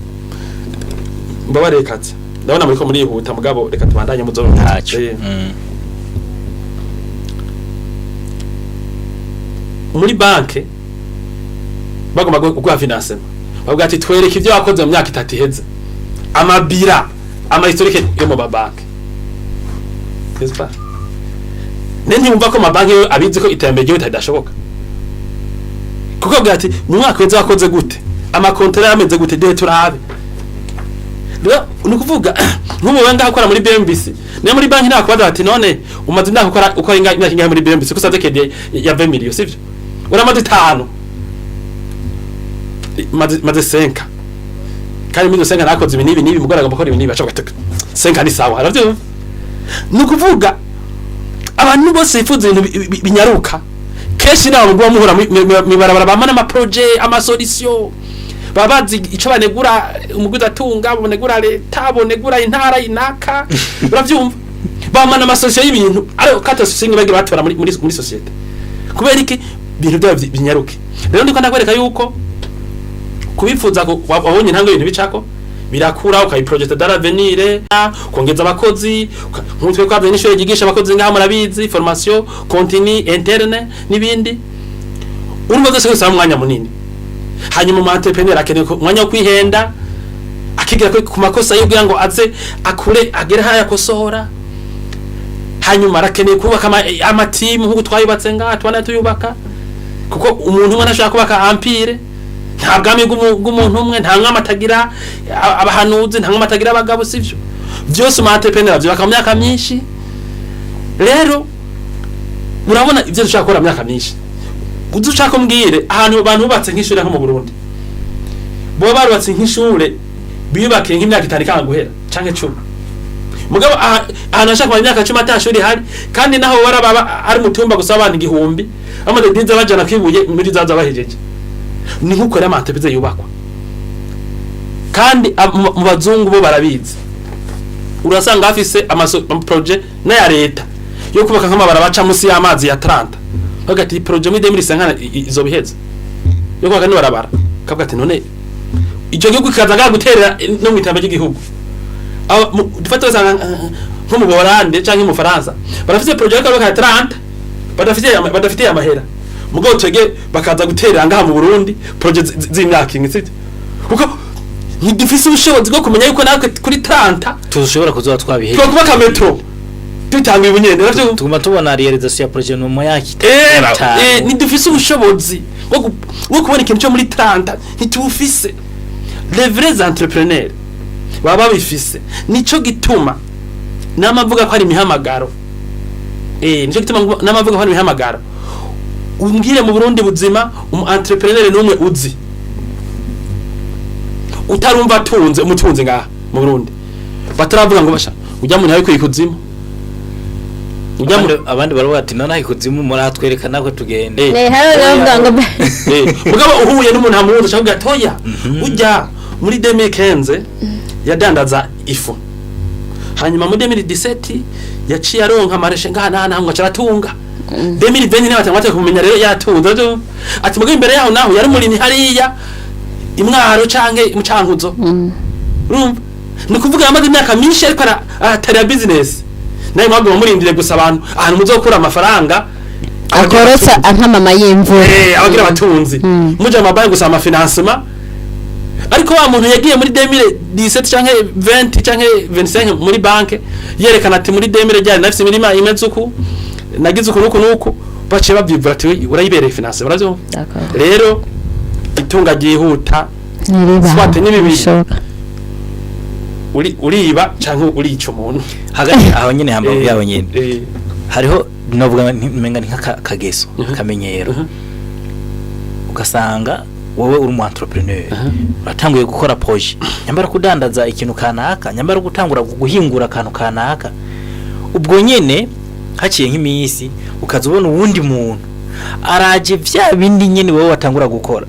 mbabarekatse ndabona muri ko muri yihuta mugabo reka tubandanye muzoro ntacyo muri banke bagomba gukora financement bavuga ati twereke ibyo wakoze mu myaka 3 iheze amabira ama historique yo mu banke n'est-ce nenti umva ko mabanki yo abizi ko iterambere ryo bitadashoboka kuko bwati mu mwaka weze wakoze gute ama contrat ameze gute de turabe nukuvuga nk'ubu wenda akora muri BMBC ne muri banki nakubaza ati none umaze ndakora uko inga muri BMBC kusaze kede ya 20 million sivyo uramaze 5 maze 5 kandi muri 5 nakoze ibinibi mugora gukora ibinibi acha gataka 5 ni sawa aravyo nukuvuga abantu bose ifuze ibintu binyaruka keshi nawo ngo muhura mibarabara bamana ama projet ama solution babazi ico banegura umuguzi atunga bonegura leta bonegura intara inaka uravyumva bamana amasosiyo y'ibintu ariko katasosiyo bagira batora muri societe kubera iki ibintu byabo binyaruke rero ndiko ndakwereka yuko kubifuza wabonye ntango ibintu bicako birakura ukayiproject d'aravenir kongeza abakozi nk'utwe kwaje n'ishure ryigisha abakozi ngaha murabizi formation continue interne n'ibindi urumva zose gusaba umwanya munini hanyuma mu entrepreneur akeneye umwanya wo kwihenda akigira ku makosa y'ubwira ngo aze akure agere haya kosora hanyuma arakeneye kubaka amatimu nk'uko twayubatse ngaha tubana tuyubaka kuko umuntu umwe anashaka kubaka empire nta bwami bw'umuntu umwe nta mwama atagira abahanuzi nta mwama atagira abagabo sivyo byose mu entrepreneur byo bakamya myaka myinshi rero murabona ivyo dushaka gukora myaka myinshi udushaka kumbwire ahantu abantu bubatse nk'ishure nko mu Burundi bo barubatse nk'ishure biyubake nk'imyaka 5 kanga guhera canke 10 mugabo ahantu ashaka mu myaka 10 atashuri hari kandi naho warababa ari mutumba gusa abantu 1000 amade dinza bajana kwibuye muri zaza bahejeje ni nkuko rero amantepeze yubakwa kandi mu bazungu bo barabizi urasanga afise projet na ya leta yo kubaka nk'amabara baca musi y'amazi ya 30 bagati projet mu 2050 izo biheza yo kubaka ni barabara kavuga ati none icyo gihugu kazaga guterera no mu itamba ry'igihugu dufata usanga nko mu Buholande canke mu Faransa barafise projet yo kubaka 30 badafite amahera mugabo twege bakaza guterera ngaha mu Burundi project z'imyaka ingitse kuko ntidufise ubushobozi bwo kumenya yuko natwe kuri 30 tuzoshobora kuzoba twabihe twakubaka metro tutanga ibunye navyo tuguma tubona realisation ya projet no moyaki ntidufise ubushobozi bwo kubona ikintu cyo muri 30 ntitufise les vrais entrepreneurs baba bifise nico gituma namavuga ko ari mihamagaro nico gituma namavuga ko ari mihamagaro umbwire mu Burundi buzima entrepreneur numwe uzi utarumva atunze umutunze ngaha mu Burundi bataravuga ngo basha ujya mu ntawe kwikuzimu ujya mu abandi baruba ati nana ikuzimu muratwerekana ko tugende mugabo uhuye n'umuntu amuzi cyangwa gatoya ujya muri 2015 yadandaza ifu hanyuma muri 2017 yaciye aronka amareshe ngaha nta ngo caratunga 2020 n'abatangwa kumenya rero yatunze ati mugo imbere yaho naho yari muri hariya imwaro canke mu cankuzo urumva ni kuvuga amaze imyaka myinshi ariko atari business nayo mwabwo murindire gusa abantu ahantu muzokura amafaranga akorotsa ankama y'imvura abagira abatunzi muje amabanki gusa amafinancement ariko wa muntu yagiye muri 2017 canke 20 canke 25 muri banke yerekana ati muri 2000 ryari nafise imirima imeze uku nagize uku nuko bace bavyivura ati urayibereye finance barazo rero itunga gihuta swate n'ibibisho uriba canke urica umuntu hagati aho nyene hambavu yaho nyene hariho novuga menga ni nk'akageso kamenyero ugasanga wowe uri mu entrepreneur uratanguye gukora projet nyambara kudandaza ikintu kanaka nyambara gutangura guhingura akantu kanaka ubwo nyene haciye nk'imisi ukazubona uwundi muntu araje vya bindi nyene wowe watangura gukora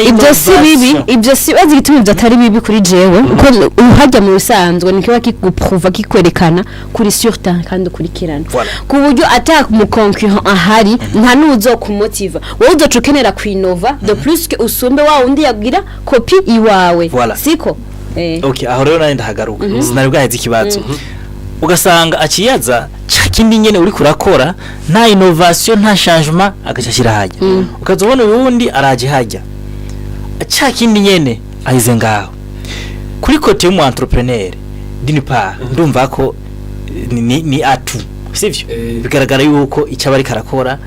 ibyo si bibi ibyo si bazi gituma ibyo atari bibi kuri jewe uko uhajya mu bisanzwe nikiba kiguprova kikwerekana kuri surta kandi ukurikirana ku buryo attack mu concurrent ahari nta nuzo kumotiva wowe uzocukenera kwinova de plus que usumbe wa undi yagira copy iwawe siko okay aho rero nari ndahagaruka sinari bwaheze ikibazo ugasanga akiyaza kindi nyene uri kurakora nta innovation nta changement agacashira hajya ukazobona ubundi araje hajya acha kindi nyene ahize ngaho kuri kote mu entrepreneur dini pa ndumva ko ni atu sivyo bigaragara yuko icaba ari karakora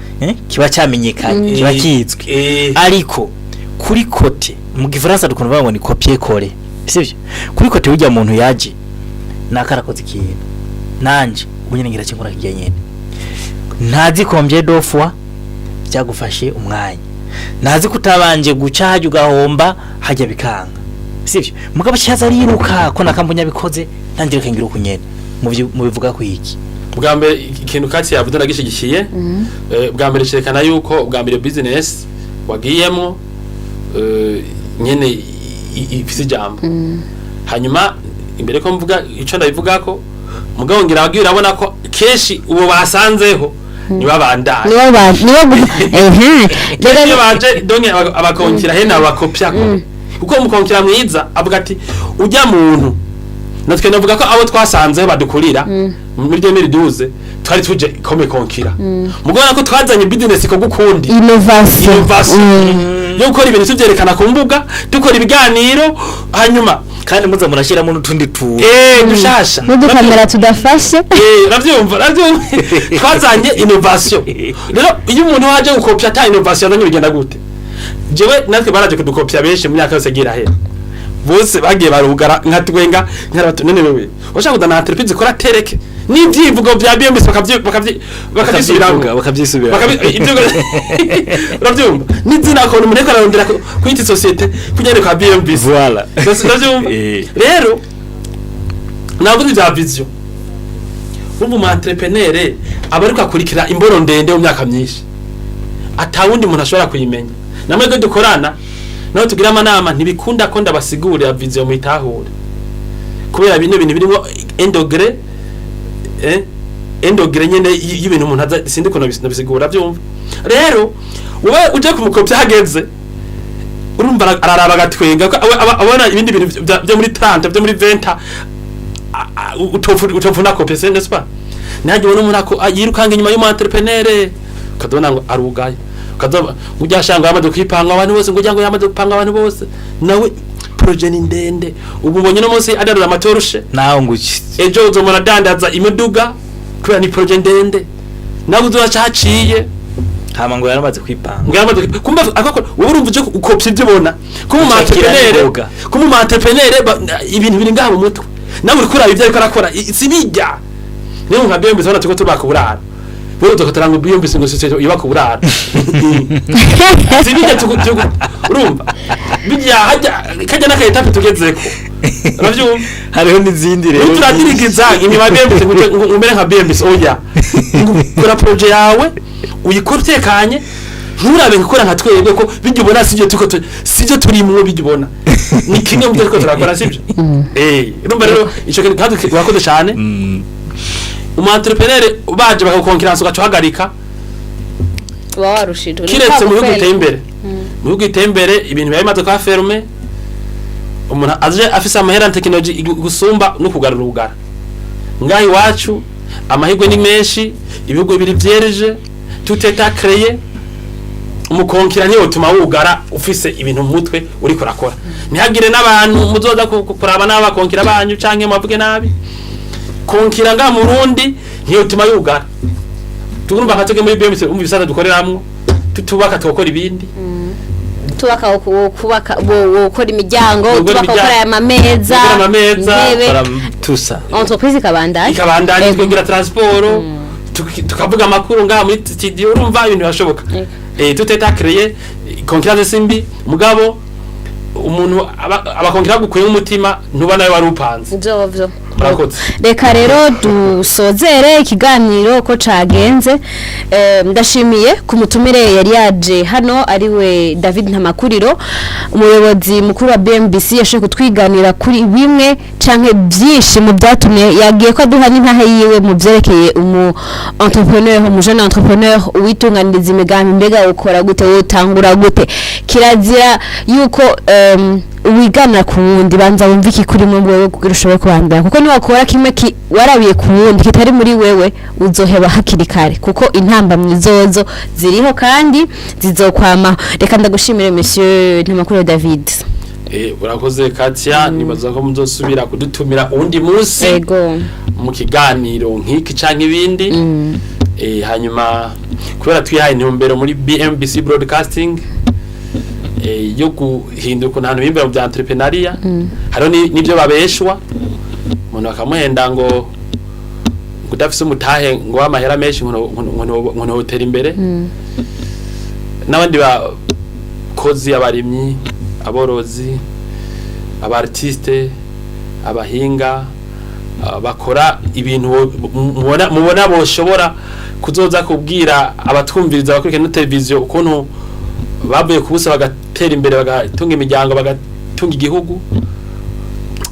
kiba cyamenyekanye kiba kizwe ariko kuri kote mu gifaransa dukunva ngo ni copier coller sivyo kuri kote ujya muntu yaje nakarakoze ikintu nanje unyene ngira kinkora kijya nyene ntazi combien de fois byagufashe umwanya ntazi kutabanje guca hajya ugahomba hajya bikanga sivyo mugabo cyaza riruka ko nakambunya bikoze ntangire kangira ukunyene mu bivuga ko iki bwa mbere ikintu katsi yavuze nagishigikiye bwa mbere cerekana yuko bwa mbere business wagiyemo nyene ifise jambo hanyuma imbere ko mvuga ico ndabivuga ko mugabo ngira wagiye urabona ko keshi uwo basanzeho niba bandanye niyo baje donke abakonkira hena abakopya kuko umukonkira mwiza avuga ati ujya muntu natwe navuga ko abo twasanzeho badukurira muri 2012 twari tuje kome konkira mugona ko twazanye business ko gukundi innovation yo gukora ibintu tuvyerekana ku mbuga dukora ibiganiro hanyuma kandi muza murashiramo n'utundi tu dushasha n'udukamera tudafashe ravyumva twazanye innovation rero iyo umuntu waje gukopya ta innovation nanyo bigenda gute jewe natwe baraje kudukopya benshi mu myaka yose gira hera bose bagiye barugara nkatwenga nk'abantu nene wewe washaka kudana entreprise ikora tereke n'ivyivugo vya BMS bakavyisubira ibyo ravyumva n'izina ko umuntu ekora rondera ku iti societe kunyere kwa BMS voilà rero ntabwo bya vision ubu entrepreneur abariko akurikira imboro ndende mu myaka myinshi atawundi umuntu ashobora kuyimenya namwe go dukorana naho tugira amanama ntibikunda ko ndabasigurira vision mu itahure kubera bino bintu birimo endogre nyene y'ibintu umuntu aza sindi ko nabisigura byumva rero wowe uje kumukopya hageze urumva araraba gatwenga abona ibindi bintu byo muri 30 byo muri 20 utofuna kopya se n'est-ce pas naje ubona umuntu ako yirukanga inyuma y'umu entrepreneur kadona ngo arugaye kadoba ujyashanga yamaze kwipanga abantu bose ngo yamaze gupanga abantu bose nawe projet ni ndende ubu mbonye no munsi adarura amatorushe naho nguki ejo uzomora dandaza imiduga kubera ni projet ndende nawe uzacaciye hama ngo yaramaze kwipanga ngo yamaze kumba akako urumva uje ukopya ibyo ubona kuma entrepreneur ibintu biri ngaha mu mutwe nawe uri kuraba ibyo ariko arakora sinijya niyo nka BMS bana tuko tubaka uburara wewe utokataranga BMS ngo sese ibaka uburara sinijya urumva bijya kajya nakayetape tugezeko uravyumva hariho n'izindi rero turadirigiza inyuma BMS ngo mbere nka BMS oya ngukora projet yawe uyikora utekanye nturabe gukora nka twebwe ko bijya ubona sivyo turimwo bijya ubona ni kimwe mu byo turakora sivyo urumva rero ico kintu wakoze cyane umu entrepreneur baje bakakonkiransa ugacuhagarika warushije kiretse mu bihugu biteye imbere mu bihugu biteye imbere ibintu bimaze kwa ferme umuntu aje afise amahera technology gusumba no kugarura ubugara ngahi wacu amahirwe ni menshi ibihugu biri vyereje tout est à créer umukonkira niyo utuma wugara ufise ibintu mu mutwe uri kurakora ntihagire n'abantu muzoza kuraba n'abakonkira banyu canke mavuge nabi konkira nga mu Burundi niyo utuma yugara tugurumba katege muri BMS umva bisata dukoreramwo tutubaka tukora ibindi tubaka kubaka gukora imiryango tubaka gukora amameza intebe tusa entreprise ikabandanya twingira transport tukavuga amakuru ngaha muri studio urumva ibintu bashoboka tout est à créer concurrence simbi mugabo umuntu abakonkira gukuye umutima ntuba nawe wari upanze byo reka rero dusozere ikiganiro ko cagenze ndashimiye ku mutumire yari yaje hano ariwe David Ntamakuriro umuyobozi mukuru wa BMBC yashoboye kutwiganira kuri bimwe canke byinshi mu byatumye yagiye ko aduha n'intahe yiwe mu byerekeye umu entrepreneur mu jeune entrepreneur witunganiriza imigambi mbega ukora gute utangura gute kirazira yuko wigana ku wundi banza wumva iki kuri mu wewe kugira ushobore kubandanya kuko niwakora kimwe warabiye ku wundi kitari muri wewe uzoheba hakiri kare kuko intambamye zozo ziriho kandi zizokwama reka ndagushimire monsieur Ntamakuriro David urakoze Katia nibaza ko muzosubira kudutumira undi munsi yego mu kiganiro nk'iki canke ibindi hanyuma kubera twihaye intumbero muri BMBC Broadcasting yo guhinduka n'ahantu bimbera mu bya entrepreneuria haro nibyo babeshwa umuntu akamuhenda ngo udafise umutahe ngo w'amahera menshi ngo hoteli imbere n'abandi bakozi abarimyi aborozi abartiste abahinga bakora ibintu mubona boshobora kuzoza kubwira abatwumviriza bakurikira no televiziyo ukuntu bavuye kubusa bagatera imbere bagatunga imiryango bagatunga igihugu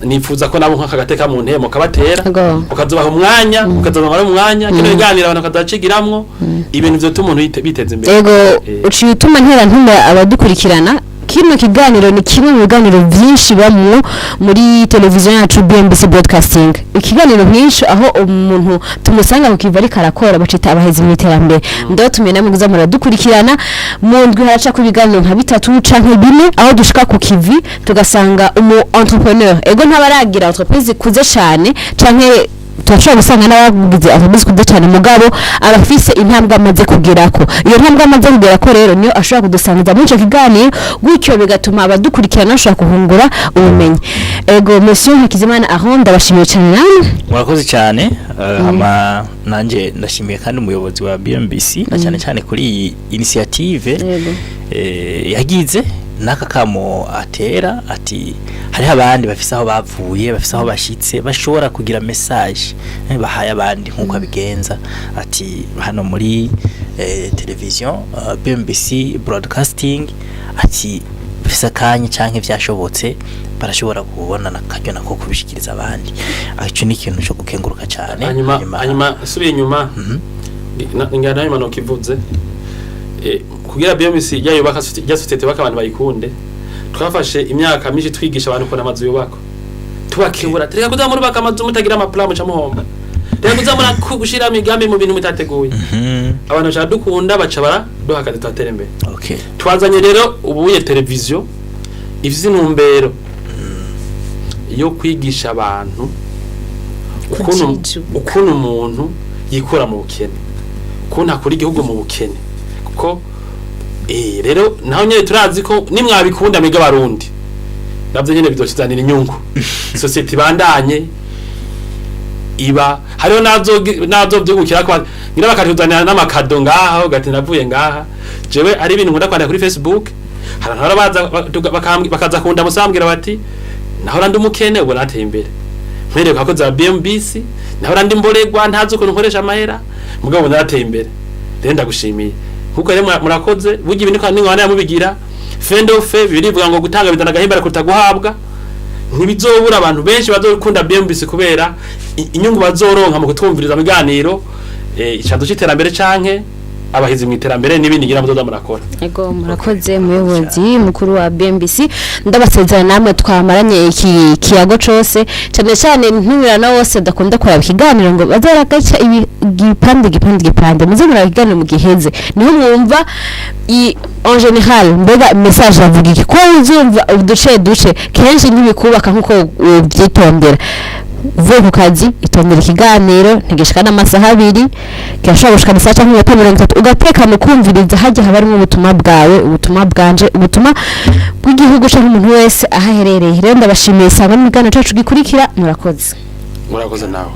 nifuza ko nabo nk'akagateka mu ntemo kabatera Ego. ukazubaha umwanya ukazamara umwanya kino biganira abantu kadacigiramwo ibintu byo tumuntu biteze imbere ego uciye utuma ntera ntumira abadukurikirana kino kiganiro ni kimwe mu biganiro byinshi bamwe muri televiziyo yacu BMBC Broadcasting ikiganiro nk'isho aho umuntu tumusanga ku kivari karakora bacita abahezi mu iterambere ndo tumenye namwe kuzamura dukurikirana mu ndwi haraca ku biganiro nka 3 canke 4 aho dushika ku kivi tugasanga umu entrepreneur ego ntabaragira entreprise kuze cyane canke turashobora gusanga n'abagize ababizi kude cyane mugabo abafise intambwe amaze kugerako iyo ntambwe amaze kugerako rero niyo ashobora kudusangiza muri ico kiganiro gutyo bigatuma abadukurikirana bashobora kuhungura ubumenyi ego monsieur Hakizimana Aronda bashimiye cyane namwe murakoze cyane ama nanje ndashimiye kandi umuyobozi wa BMBC na cyane cyane kuri iyi initiative yagize naka kamo atera ati hari abandi bafise aho bavuye bafise aho bashitse bashobora kugira message bahaye abandi nkuko abigenza ati hano muri television BMBC Broadcasting ati bafise kanya canke vyashobotse barashobora kubona nakaryo nako kubishikiriza abandi aco ni ikintu cyo gukenguruka cyane hanyuma subiye inyuma ngana imano kivuze kugira BMBC yayubaka societe baka abantu bayikunde twafashe imyaka myinshi twigisha abantu kona amazu yubako tubakebura tureka kuzamura baka amazu mutagira amaplano camuhomba reka kuzamura gushira imigambi mu bintu mutateguye abantu bashaka dukunda baca bara duhakaze twatere imbere okay twazanye rero ubuye televiziyo ifise intumbero yo kwigisha abantu ukuntu umuntu yikura mu bukene ukuntu akora igihugu mu bukene kuko rero naho nyene turazi ko nimwabikunda miga barundi navyo nyene bizoshizanira inyungu society bandanye iba hariho nazo byugukira ko ngira bakatuzanira n'amakado ngaho gati navuye ngaha jewe ari ibintu nkunda kwandika kuri Facebook harantara bakaza kunda musambwira bati naho randi umukene ubu nateye imbere mpereka ko za BMBC naho randi mboregwa ntazi ukuntu nkoresha amahera mugabo nateye imbere rero ndagushimiye kuko rero murakoze bugi ibintu kandi ngwana yamubigira fendofe birivuga ngo gutanga bidana gahimbara kutaguhabwa ntibizobura abantu benshi bazokunda BMBC kubera inyungu bazoronka mu kutumviriza biganiro icado cy'iterambere canke abahizi mu iterambere n'ibindi ngira muzoza murakora ego murakoze muyobozi mukuru wa BMBC ndabasezerana namwe twamaranye iki kiyago cose cyane cyane ntumirana wose dakunda kora ikiganiro ngo bazaragaca igipande muze murakiganira mu giheze niho mwumva en general mbega message avuga iki ko uzumva uduce kenshi ntibikubaka nkuko byitondera vuye ku kazi itondera ikiganiro ntigishika n'amasaha 2 kirashobora gushika isaha cyangwa 30 ugateka mu kumviriza hajya habarimo ubutumwa bwawe ubutumwa bwanje ubutumwa bw'igihugu cyangwa umuntu wese ahaherereye rero ndabashimiye cyane mu kiganiro cyacu gikurikira murakoze nawe